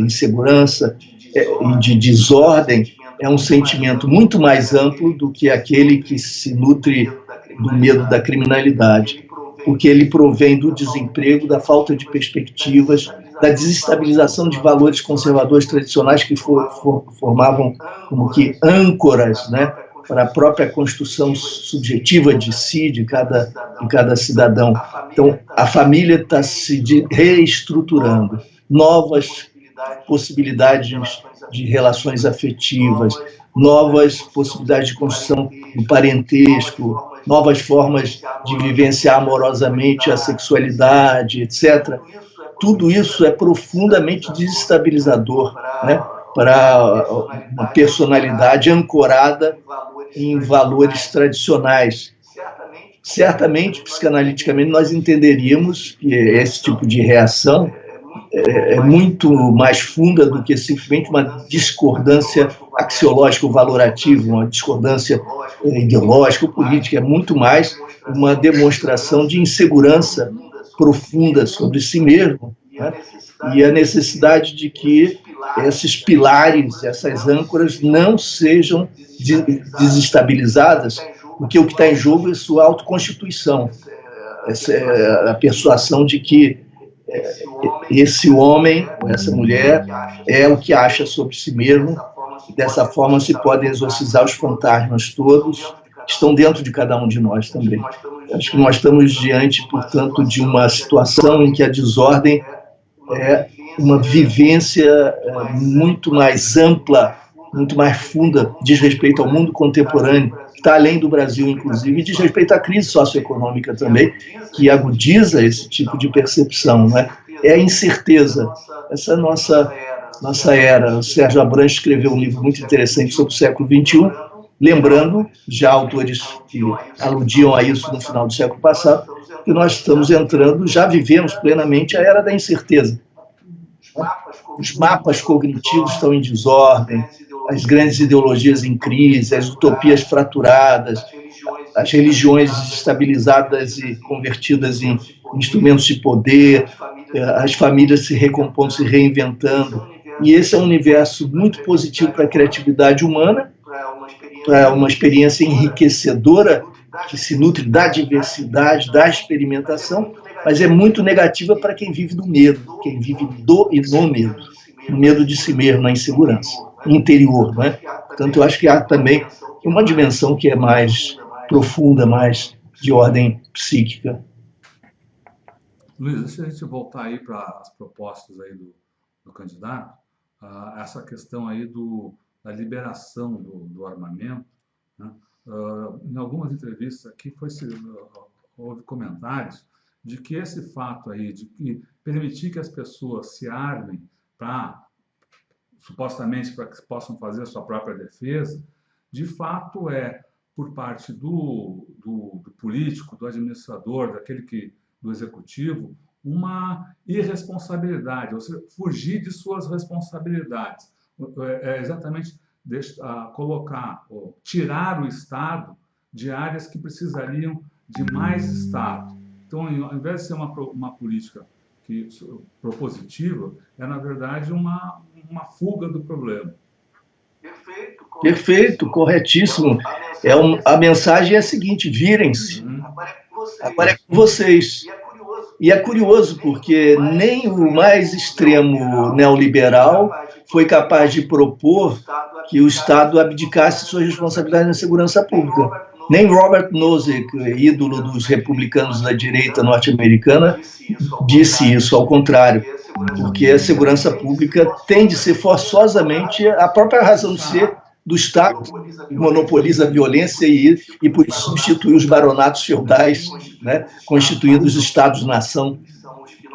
S4: insegurança e de desordem é um sentimento muito mais amplo do que aquele que se nutre do medo da criminalidade, porque ele provém do desemprego, da falta de perspectivas, da desestabilização de valores conservadores tradicionais que formavam como que âncoras, né, para a própria construção subjetiva de si, de cada cidadão. Então, a família está se reestruturando, novas possibilidades de relações afetivas, novas possibilidades de construção do parentesco, novas formas de vivenciar amorosamente a sexualidade, etc. Tudo isso é profundamente desestabilizador, né, para uma personalidade ancorada em valores tradicionais. Certamente, psicanaliticamente, nós entenderíamos que esse tipo de reação é muito mais funda do que simplesmente uma discordância axiológico-valorativa, uma discordância ideológica ou política, é muito mais uma demonstração de insegurança profunda sobre si mesmo, né? E a necessidade de que esses pilares, essas âncoras não sejam desestabilizadas, porque o que está em jogo é sua autoconstituição. Essa é a persuasão de que esse homem, ou essa mulher, é o que acha sobre si mesmo, e dessa forma se podem exorcizar os fantasmas todos, que estão dentro de cada um de nós também. Acho que nós estamos diante, portanto, de uma situação em que a desordem é uma vivência muito mais ampla, muito mais funda, diz respeito ao mundo contemporâneo, que está além do Brasil, inclusive, e diz respeito à crise socioeconômica também, que agudiza esse tipo de percepção, né? É a incerteza. Essa é a nossa era. O Sérgio Abranches escreveu um livro muito interessante sobre o século XXI, lembrando, já autores que aludiam a isso no final do século passado, que nós estamos entrando, já vivemos plenamente a era da incerteza. Os mapas cognitivos estão em desordem, as grandes ideologias em crise, as utopias fraturadas, as religiões desestabilizadas e convertidas em instrumentos de poder, as famílias se recompondo, se reinventando. E esse é um universo muito positivo para a criatividade humana, para uma experiência enriquecedora, que se nutre da diversidade, da experimentação, mas é muito negativa para quem vive do medo, quem vive do e no medo. No medo de si mesmo, na insegurança interior. Não é? Portanto, eu acho que há também uma dimensão que é mais profunda, mais de ordem psíquica.
S2: Luiz, deixa a gente voltar aí para as propostas aí do candidato, essa questão aí da liberação do armamento, né? Em algumas entrevistas aqui houve comentários de que esse fato aí, de que permitir que as pessoas se armem supostamente para que possam fazer a sua própria defesa, de fato por parte do político, do administrador, do executivo, uma irresponsabilidade, ou seja, fugir de suas responsabilidades. É exatamente tirar o Estado de áreas que precisariam de mais Estado. Então, ao invés de ser uma política propositiva, é, na verdade, uma fuga do problema.
S4: Perfeito, corretíssimo. A mensagem é a seguinte: virem-se. Agora é com vocês. E é curioso, porque nem o mais extremo neoliberal foi capaz de propor que o Estado abdicasse suas responsabilidades na segurança pública. Nem Robert Nozick, ídolo dos republicanos da direita norte-americana, disse isso, ao contrário, porque a segurança pública tem de ser forçosamente a própria razão de ser do Estado, que monopoliza a violência e por isso substitui os baronatos feudais, né, constituindo os Estados-nação,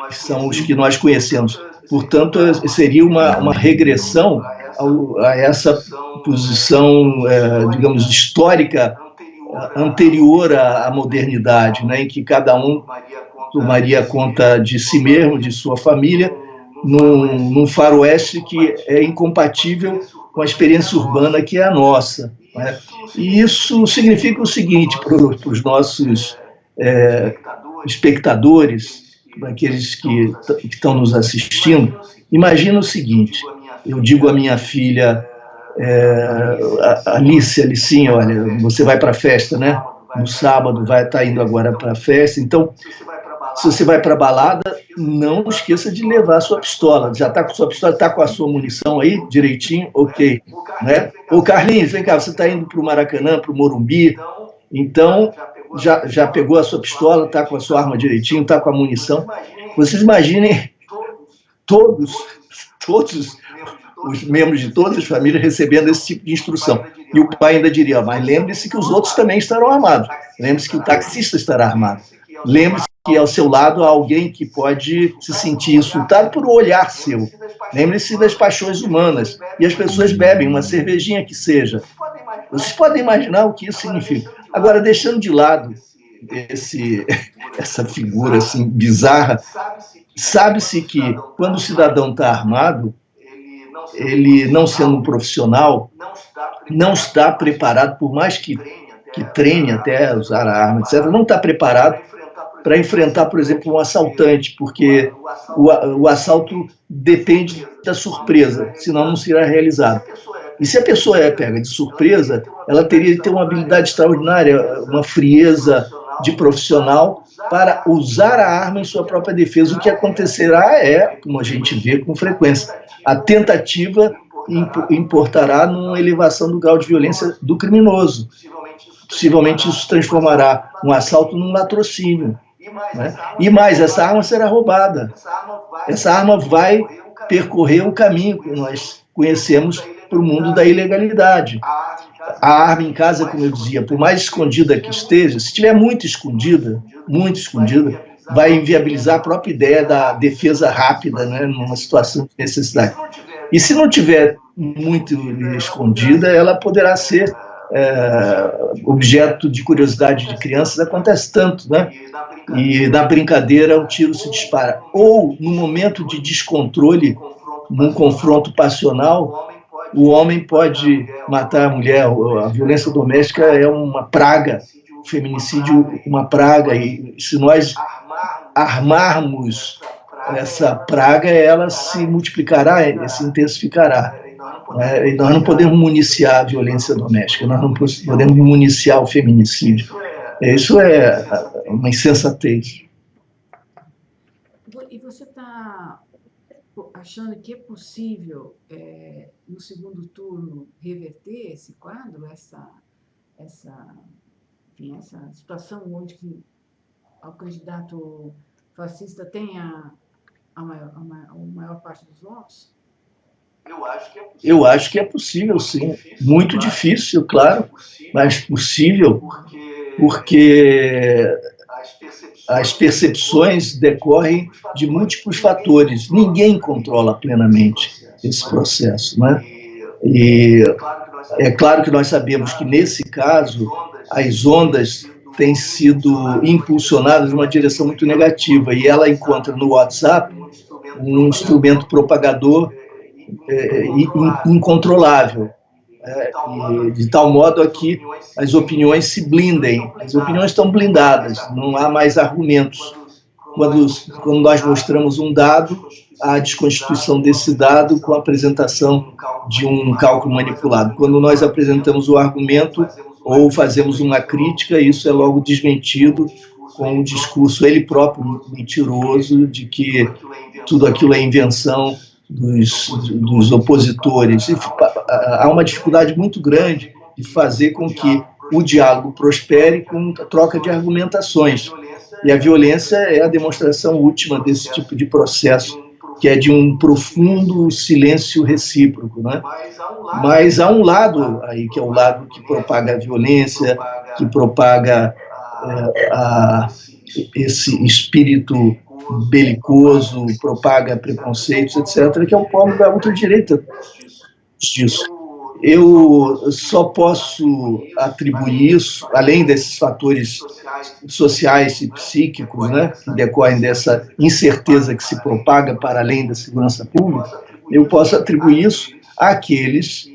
S4: que são os que nós conhecemos. Portanto, seria uma regressão a essa posição, digamos, histórica anterior à modernidade, né, em que cada um tomaria conta de si mesmo, de sua família, num faroeste que é incompatível com a experiência urbana que é a nossa. Né? E isso significa o seguinte para os nossos espectadores, para aqueles que estão nos assistindo: imagina o seguinte, eu digo à minha filha, Alicinha, olha, você vai para a festa, né? No sábado vai estar indo agora para a festa, então, se você vai para a balada, não esqueça de levar a sua pistola. Já está com a sua pistola, está com a sua munição aí, direitinho? Ok. Né? Ô, Carlinhos, vem cá, você está indo para o Maracanã, para o Morumbi, então já pegou a sua pistola, está com a sua arma direitinho, está com a munição. Vocês imaginem todos os membros de todas as famílias recebendo esse tipo de instrução. E o pai ainda diria: mas lembre-se que os outros também estarão armados. Lembre-se que o taxista estará armado. Lembre-se que ao seu lado há alguém que pode se sentir insultado por um olhar seu. Lembre-se das paixões humanas. E as pessoas bebem uma cervejinha que seja. Vocês podem imaginar o que isso significa. Agora, deixando de lado essa figura assim bizarra, sabe-se que quando o cidadão está armado, ele, não sendo um profissional, não está preparado, por mais que treine até usar a arma, etc., não está preparado para enfrentar, por exemplo, um assaltante, porque o assalto depende da surpresa, senão não será realizado. E se a pessoa é pega de surpresa, ela teria de ter uma habilidade extraordinária, uma frieza de profissional para usar a arma em sua própria defesa. O que acontecerá como a gente vê com frequência, a tentativa importará numa elevação do grau de violência do criminoso. Possivelmente isso transformará um assalto num latrocínio. Né? E mais, essa arma será roubada. Essa arma vai percorrer o caminho que nós conhecemos para o mundo da ilegalidade. A arma em casa, como eu dizia, por mais escondida que esteja, se estiver muito escondida, vai inviabilizar a própria ideia da defesa rápida, né, numa situação de necessidade. E se não estiver muito escondida, ela poderá ser objeto de curiosidade de crianças, acontece tanto, né? E na brincadeira o tiro se dispara. Ou no momento de descontrole, num confronto passional, o homem pode matar a mulher. A violência doméstica é uma praga, o feminicídio uma praga, e se nós armarmos essa praga, ela se multiplicará, se intensificará. E nós não podemos municiar a violência doméstica, nós não podemos municiar o feminicídio. Isso é uma insensatez.
S3: E você está achando que é possível, no segundo turno, reverter esse quadro, essa situação onde o candidato fascista tenha a maior parte dos votos?
S1: Eu acho que é possível, sim.
S4: Muito difícil, claro, mas possível, porque as percepções decorrem de múltiplos fatores. Ninguém controla plenamente esse processo, né? E é claro que nós sabemos que, nesse caso, as ondas têm sido impulsionadas numa direção muito negativa, e ela encontra no WhatsApp um instrumento propagador incontrolável, de tal modo a que as opiniões se blindem. As opiniões estão blindadas, não há mais argumentos. Quando nós mostramos um dado, há a desconstituição desse dado com a apresentação de um cálculo manipulado. Quando nós apresentamos o argumento ou fazemos uma crítica, isso é logo desmentido com o discurso ele próprio mentiroso de que tudo aquilo é invenção dos opositores. Há uma dificuldade muito grande de fazer com que o diálogo prospere com a troca de argumentações. E a violência é a demonstração última desse tipo de processo, que é de um profundo silêncio recíproco, né? Mas há um lado aí, que é o lado que propaga a violência, que propaga esse espírito belicoso, propaga preconceitos, etc., que é o polo da ultradireita disso. Eu só posso atribuir isso, além desses fatores sociais e psíquicos, né, que decorrem dessa incerteza que se propaga para além da segurança pública, eu posso atribuir isso àqueles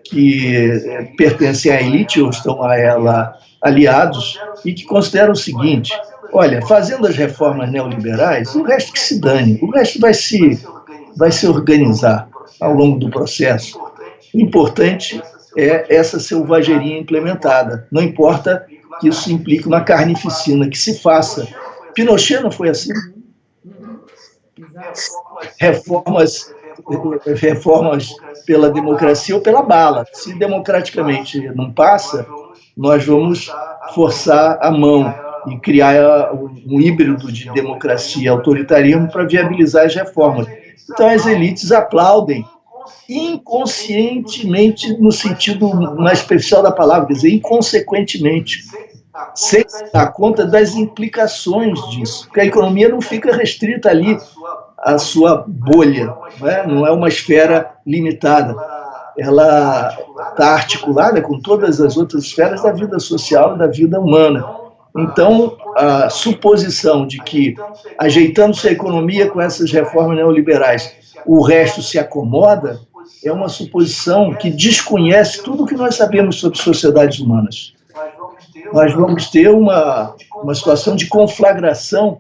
S4: que pertencem à elite ou estão a ela aliados e que consideram o seguinte: olha, fazendo as reformas neoliberais, o resto que se dane, o resto vai se organizar ao longo do processo. O importante é essa selvageria implementada. Não importa que isso implique uma carnificina, que se faça. Pinochet não foi assim? Reformas pela democracia ou pela bala. Se democraticamente não passa, nós vamos forçar a mão e criar um híbrido de democracia e autoritarismo para viabilizar as reformas. Então as elites aplaudem inconscientemente, no sentido mais especial da palavra, quer dizer, inconsequentemente, sem se dar conta das implicações disso, porque a economia não fica restrita ali à sua bolha, não é uma esfera limitada, ela está articulada com todas as outras esferas da vida social e da vida humana. Então, a suposição de que, ajeitando-se a economia com essas reformas neoliberais, o resto se acomoda, é uma suposição que desconhece tudo o que nós sabemos sobre sociedades humanas. Nós vamos ter uma situação de conflagração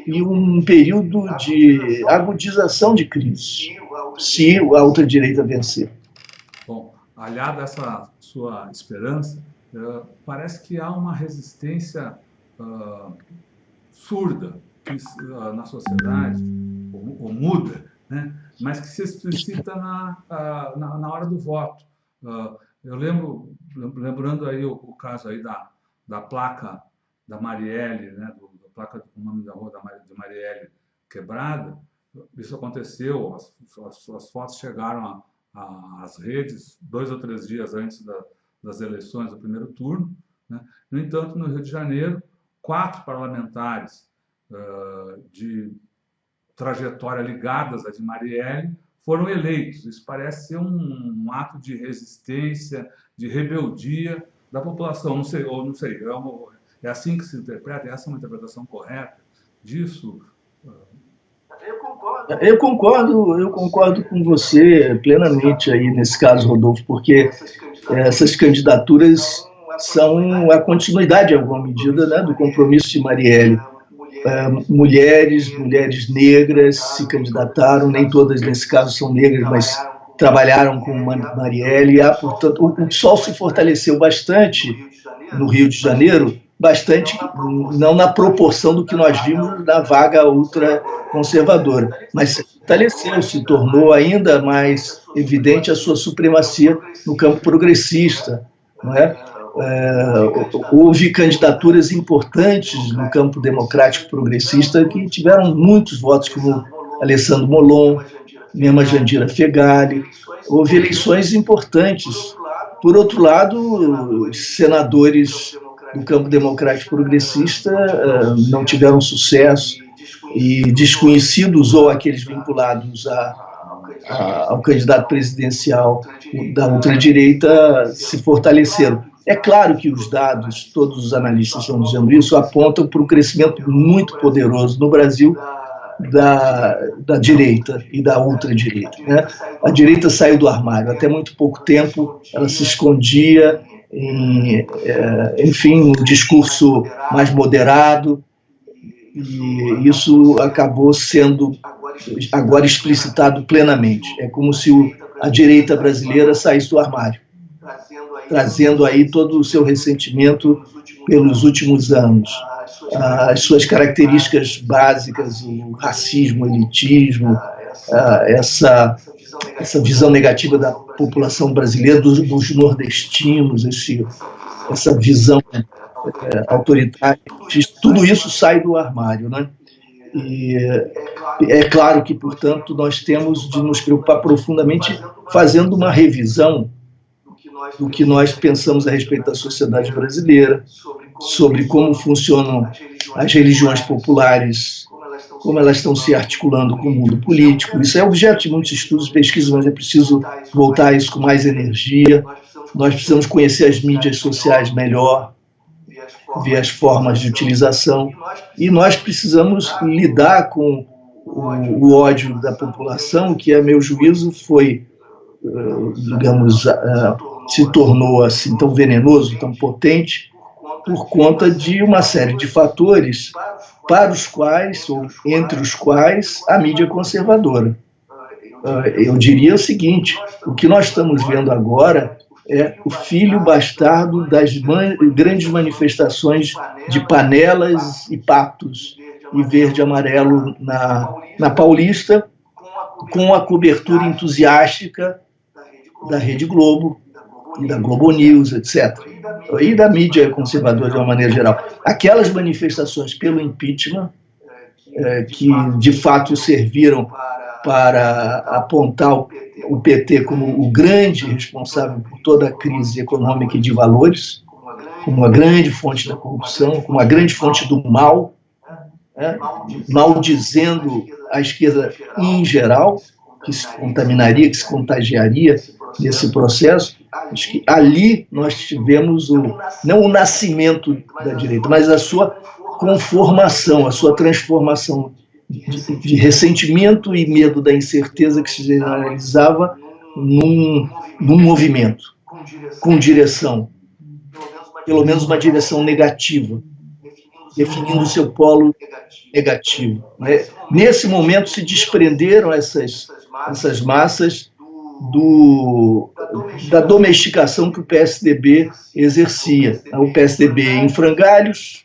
S4: e um período de agudização de crise, se a ultradireita vencer.
S2: Bom, aliado a essa sua esperança, parece que há uma resistência surda na sociedade, ou muda, né? Mas que se explicita na hora do voto. Eu lembrando aí o caso aí da placa da Marielle, né? Da placa com o nome da rua de Marielle quebrada. Isso aconteceu, as fotos chegaram às redes 2 ou 3 dias antes das eleições do primeiro turno, né? No entanto, no Rio de Janeiro, 4 parlamentares de trajetória ligadas à de Marielle foram eleitos. Isso parece ser um ato de resistência, de rebeldia da população. Não sei, ou não sei, é assim que se interpreta? Essa é uma interpretação correta disso?
S4: Eu concordo com você plenamente aí nesse caso, Rodolfo, porque essas candidaturas são a continuidade, em alguma medida, né, do compromisso de Marielle. Mulheres negras se candidataram, nem todas nesse caso são negras, mas trabalharam com Marielle. Portanto, o PSOL se fortaleceu bastante no Rio de Janeiro, bastante, não na proporção do que nós vimos na vaga ultraconservadora, mas se fortaleceu, se tornou ainda mais evidente a sua supremacia no campo progressista, não é? Houve candidaturas importantes no campo democrático progressista que tiveram muitos votos, como Alessandro Molon, mesmo a Jandira Fegali. Houve eleições importantes. Por outro lado, os senadores do campo democrático progressista não tiveram sucesso, e desconhecidos ou aqueles vinculados ao candidato presidencial da ultradireita se fortaleceram. É claro que os dados, todos os analistas estão dizendo isso, apontam para um crescimento muito poderoso no Brasil da direita e da ultradireita, né? A direita saiu do armário. Até muito pouco tempo ela se escondia enfim, um discurso mais moderado, e isso acabou sendo agora explicitado plenamente. É como se a direita brasileira saísse do armário, trazendo aí todo o seu ressentimento pelos últimos anos, as suas características básicas, o racismo, o elitismo, essa visão negativa da população brasileira, dos nordestinos, essa visão autoritária, tudo isso sai do armário, né? E é claro que, portanto, nós temos de nos preocupar profundamente fazendo uma revisão do que nós pensamos a respeito da sociedade brasileira, sobre como funcionam as religiões populares, como elas estão se articulando com o mundo político. Isso é objeto de muitos estudos e pesquisas, mas é preciso voltar a isso com mais energia. Nós precisamos conhecer as mídias sociais melhor, ver as formas de utilização, e nós precisamos lidar com o ódio da população, que, a meu juízo, foi, digamos, se tornou assim tão venenoso, tão potente, por conta de uma série de fatores para os quais, ou entre os quais, a mídia conservadora. Eu diria o seguinte: o que nós estamos vendo agora é o filho bastardo das grandes manifestações de Panelas e Patos e Verde e Amarelo na Paulista, com a cobertura entusiástica da Rede Globo e da Globo News, etc. E da mídia conservadora de uma maneira geral. Aquelas manifestações pelo impeachment, que de fato serviram para apontar o PT como o grande responsável por toda a crise econômica e de valores, como uma grande fonte da corrupção, como uma grande fonte do mal, maldizendo a esquerda em geral, que se contaminaria, que se contagiaria nesse processo. Acho que ali nós tivemos não o nascimento da direita, mas a sua conformação, a sua transformação de ressentimento e medo da incerteza que se generalizava num movimento com direção, pelo menos uma direção negativa, definindo o seu polo negativo. Nesse momento se desprenderam essas massas da domesticação que o PSDB exercia. O PSDB em frangalhos,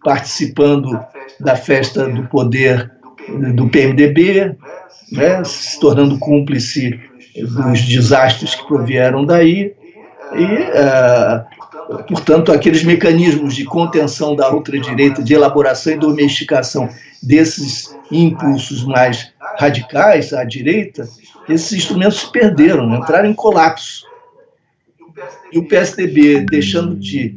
S4: participando da festa do poder do PMDB, se tornando cúmplice dos desastres que provieram daí, e, portanto, aqueles mecanismos de contenção da ultradireita, de elaboração e domesticação desses impulsos mais radicais à direita, esses instrumentos se perderam, entraram em colapso. E o PSDB, deixando de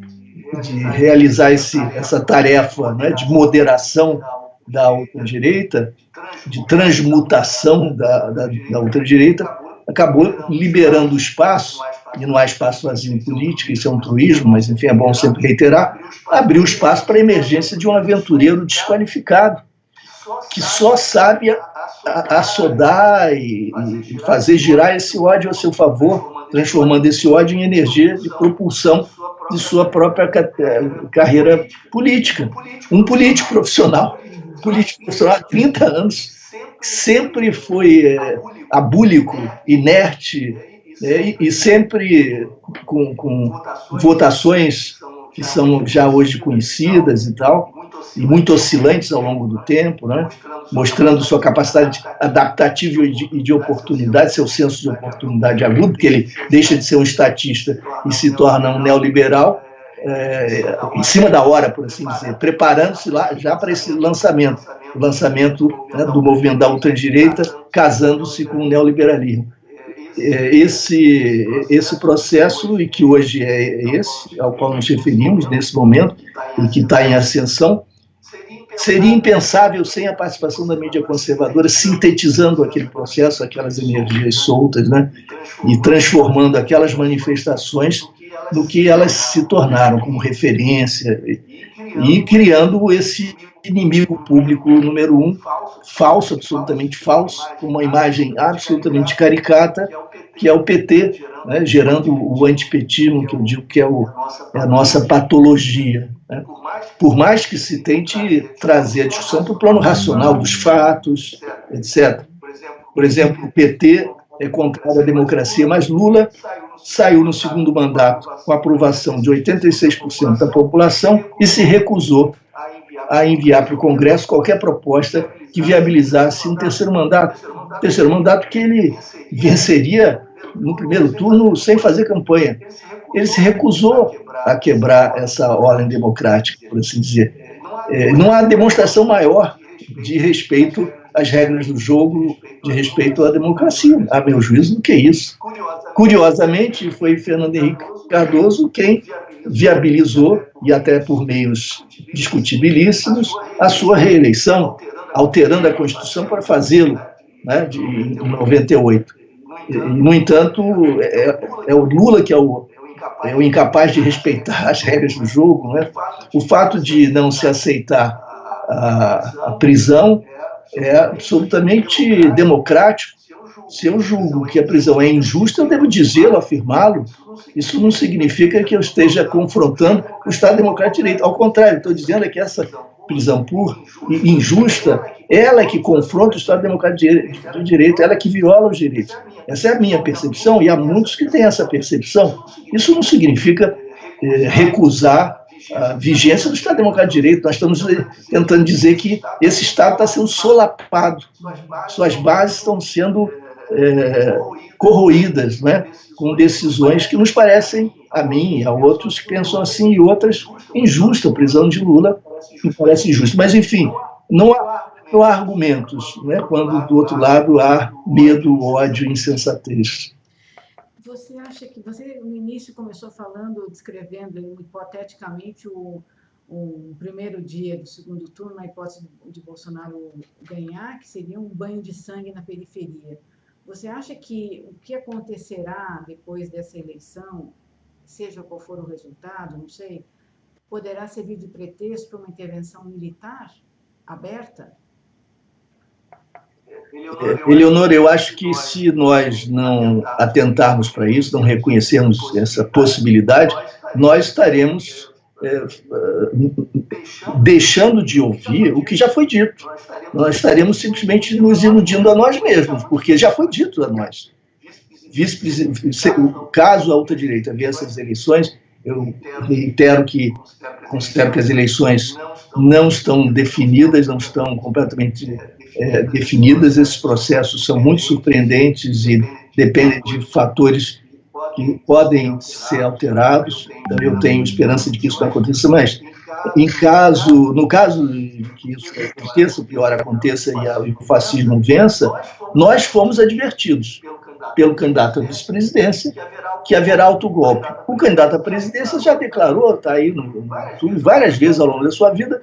S4: realizar essa tarefa, de moderação da ultradireita, de transmutação da ultradireita, acabou liberando espaço, e não há espaço vazio em política, isso é um truísmo, mas enfim, é bom sempre reiterar, abriu espaço para a emergência de um aventureiro desqualificado, que só sabe assodar e fazer girar esse ódio a seu favor, transformando esse ódio em energia de propulsão de sua própria carreira política. Um político profissional há 30 anos, sempre foi abúlico, inerte, e sempre com votações que são já hoje conhecidas e tal, e muito oscilantes ao longo do tempo, né? Mostrando sua capacidade adaptativa e de oportunidade, seu senso de oportunidade agudo, porque ele deixa de ser um estatista e se torna um neoliberal, em cima da hora, por assim dizer, preparando-se lá já para esse lançamento, o lançamento, né, do movimento da ultradireita, casando-se com o neoliberalismo. Esse processo, e que hoje é esse, ao qual nos referimos nesse momento, e que está em ascensão, seria impensável sem a participação da mídia conservadora, sintetizando aquele processo, aquelas energias soltas, né, e transformando aquelas manifestações no que elas se tornaram como referência, e criando esse inimigo público número 1, falso, absolutamente falso, com uma imagem absolutamente caricata, que é o PT, né, gerando o antipetismo, que eu digo que é a nossa patologia, né? Por mais que se tente trazer a discussão para o plano racional dos fatos, etc. Por exemplo, o PT é contrário à democracia, mas Lula saiu no segundo mandato com a aprovação de 86% da população e se recusou a enviar para o Congresso qualquer proposta que viabilizasse um terceiro mandato que ele venceria no primeiro turno sem fazer campanha. Ele se recusou a quebrar essa ordem democrática, por assim dizer. Não há demonstração maior de respeito às regras do jogo, de respeito à democracia, a meu juízo, do que isso. Curiosamente, foi Fernando Henrique Cardoso quem viabilizou, e até por meios discutibilíssimos, a sua reeleição, alterando a Constituição para fazê-lo, né, em 98. No entanto, é o Lula que é o incapaz de respeitar as regras do jogo, né? O fato de não se aceitar a prisão é absolutamente democrático. Se eu julgo que a prisão é injusta, eu devo dizê-lo, afirmá-lo. Isso não significa que eu esteja confrontando o Estado Democrático de Direito. Ao contrário, estou dizendo que essa prisão injusta, ela é que confronta o Estado Democrático de Direito, ela é que viola os direitos. Essa é a minha percepção, e há muitos que têm essa percepção. Isso não significa recusar a vigência do Estado Democrático de Direito. Nós estamos tentando dizer que esse Estado está sendo solapado, suas bases estão sendo corroídas, né, com decisões que nos parecem, a mim e a outros que pensam assim, e outras injustas. A prisão de Lula me parece injusta. Mas, enfim, não há argumentos, né, quando do outro lado há medo, ódio e insensatez.
S3: Você acha que você, no início, começou falando, descrevendo hipoteticamente o primeiro dia do segundo turno, na hipótese de Bolsonaro ganhar, que seria um banho de sangue na periferia. Você acha que o que acontecerá depois dessa eleição, seja qual for o resultado, não sei, poderá servir de pretexto para uma intervenção militar aberta?
S4: Eleonora, eu acho que se nós não atentarmos para isso, não reconhecermos essa possibilidade, nós estaremos deixando de ouvir o que já foi dito. Nós estaremos simplesmente nos iludindo a nós mesmos, porque já foi dito a nós. Caso a ultradireita vença as eleições, eu reitero que considero que as eleições não estão definidas, não estão completamente definidas. Esses processos são muito surpreendentes e dependem de fatores que podem ser alterados. Então, eu tenho esperança de que isso não aconteça, mas no caso de que isso aconteça, o pior aconteça e o fascismo vença, nós fomos advertidos. pelo candidato à vice-presidência que haverá autogolpe. O candidato à presidência já declarou, está aí no YouTube, várias vezes ao longo da sua vida,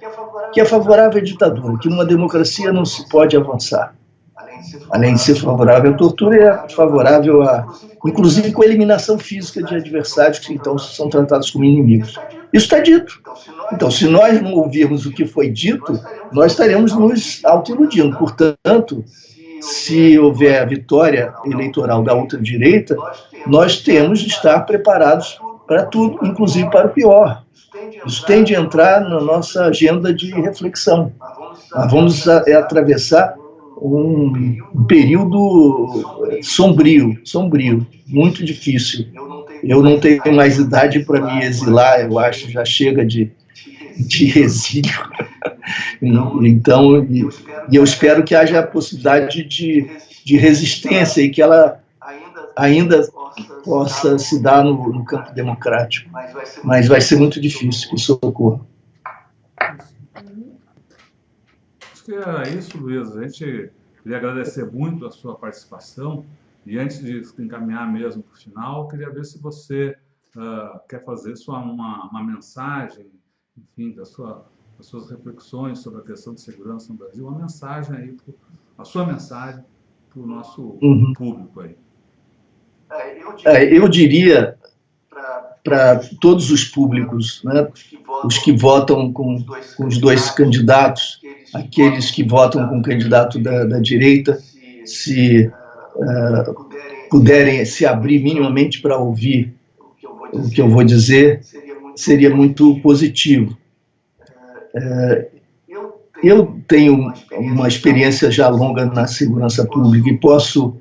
S4: que é favorável à ditadura, que numa democracia não se pode avançar. Além de ser favorável à tortura, é favorável inclusive com a eliminação física de adversários que então são tratados como inimigos. Isso está dito. Então, se nós não ouvirmos o que foi dito, nós estaremos nos autoiludindo. Portanto, se houver a vitória eleitoral da ultradireita, nós temos de estar preparados para tudo, inclusive para o pior. Isso tem de entrar na nossa agenda de reflexão. Nós vamos atravessar um período sombrio, muito difícil. Eu não tenho mais idade para me exilar, eu acho, já chega de exílio. Então, eu espero que haja a possibilidade de resistência e que ela ainda possa se dar no campo democrático. Mas vai ser muito difícil que isso ocorra.
S2: Acho que era isso, Luiz. A gente queria agradecer muito a sua participação. E antes de encaminhar mesmo para o final, queria ver se você quer fazer uma mensagem, enfim, das suas reflexões sobre a questão de segurança no Brasil, uma mensagem aí, a sua mensagem para o nosso público aí.
S4: Eu diria para todos os públicos, né, os que votam com os dois candidatos, aqueles que votam com o candidato da direita, se puderem se abrir minimamente para ouvir o que eu vou dizer, seria muito positivo. Eu tenho uma experiência já longa na segurança pública e posso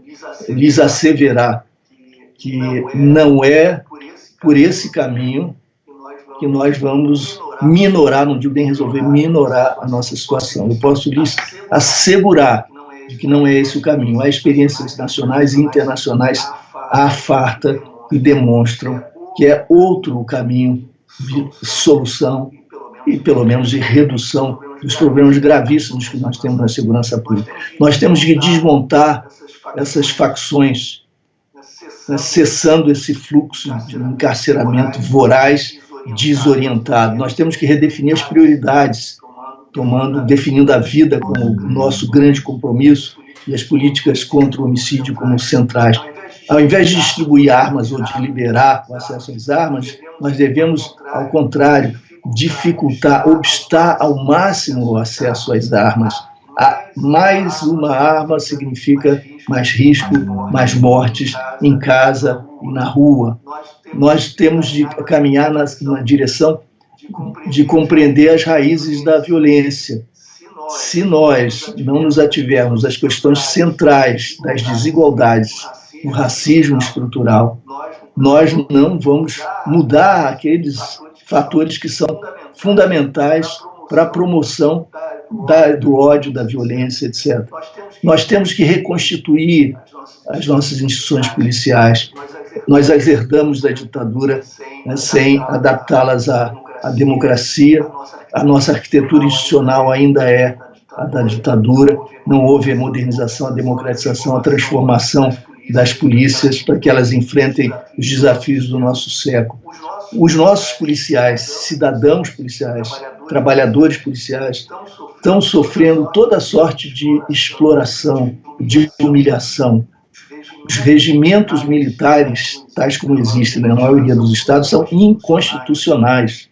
S4: lhes asseverar que não é por esse caminho que nós vamos minorar, não digo nem resolver, minorar a nossa situação. Eu posso lhes assegurar de que não é esse o caminho. Há experiências nacionais e internacionais à farta que demonstram que é outro caminho de solução e, pelo menos, de redução dos problemas gravíssimos que nós temos na segurança pública. Nós temos que desmontar essas facções, né, cessando esse fluxo de encarceramento voraz, desorientado. Nós temos que redefinir as prioridades, definindo a vida como o nosso grande compromisso e as políticas contra o homicídio como centrais. Ao invés de distribuir armas ou de liberar o acesso às armas, nós devemos, ao contrário, dificultar, obstar ao máximo o acesso às armas. Mais uma arma significa mais risco, mais mortes em casa e na rua. Nós temos de caminhar na direção de compreender as raízes da violência. Se nós não nos ativermos às questões centrais das desigualdades, do racismo estrutural, nós não vamos mudar aqueles fatores que são fundamentais para a promoção do ódio, da violência, etc. Nós temos que reconstituir as nossas instituições policiais. Nós as herdamos da ditadura, né, sem adaptá-las à democracia. A nossa arquitetura institucional ainda é a da ditadura. Não houve a modernização, a democratização, a transformação das polícias para que elas enfrentem os desafios do nosso século. Os nossos policiais, cidadãos policiais, trabalhadores policiais, estão sofrendo toda sorte de exploração, de humilhação. Os regimentos militares, tais como existem na maioria dos estados, são inconstitucionais.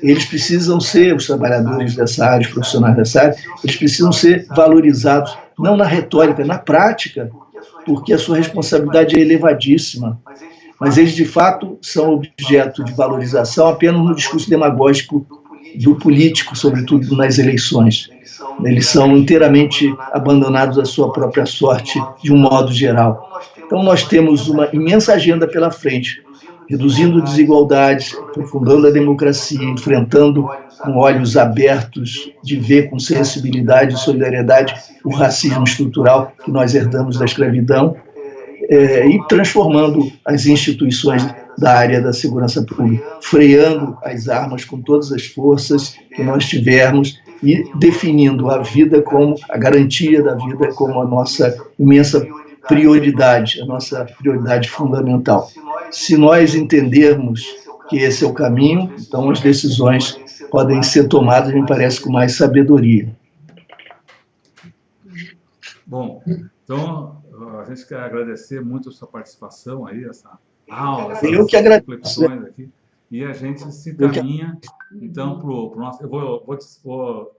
S4: Eles precisam ser, os trabalhadores dessa área, os profissionais dessa área, eles precisam ser valorizados, não na retórica, na prática, porque a sua responsabilidade é elevadíssima. Mas eles, de fato, são objeto de valorização apenas no discurso demagógico do político, sobretudo nas eleições. Eles são inteiramente abandonados à sua própria sorte, de um modo geral. Então, nós temos uma imensa agenda pela frente, reduzindo desigualdades, aprofundando a democracia, enfrentando com olhos abertos de ver com sensibilidade e solidariedade o racismo estrutural que nós herdamos da escravidão e transformando as instituições da área da segurança pública, freando as armas com todas as forças que nós tivermos e definindo a vida como a garantia da vida como a nossa imensa prioridade, a nossa prioridade fundamental. Se nós entendermos que esse é o caminho, então as decisões podem ser tomadas, me parece, com mais sabedoria.
S2: Bom, então a gente quer agradecer muito a sua participação aí, essa aula,
S4: Eu que
S2: essas
S4: agradeço.
S2: reflexões aqui. E a gente se caminha, então, para o nosso... Eu vou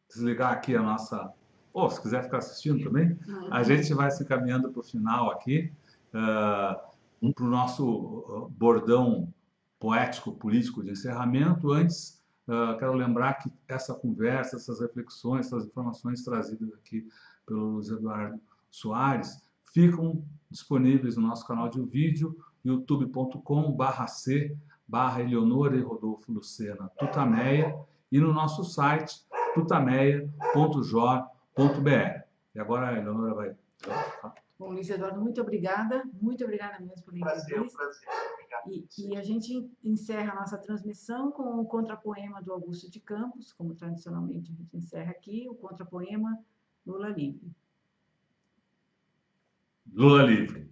S2: desligar aqui a nossa... Ou, se quiser ficar assistindo também, a gente vai se caminhando para o final aqui, para o nosso bordão poético, político de encerramento. Antes, quero lembrar que essa conversa, essas reflexões, essas informações trazidas aqui pelo Luiz Eduardo Soares, ficam disponíveis no nosso canal de vídeo, youtube.com/c/Eleonora e Rodolfo Lucena Tutameia, e no nosso site tutameia.jor.br. E agora a Eleonora vai...
S3: Bom, Luiz Eduardo, muito obrigada mesmo pela entrevista.
S1: Prazer. Obrigado.
S3: E a gente encerra a nossa transmissão com o contrapoema do Augusto de Campos, como tradicionalmente a gente encerra aqui, o contrapoema Lula Livre.
S2: Lula Livre.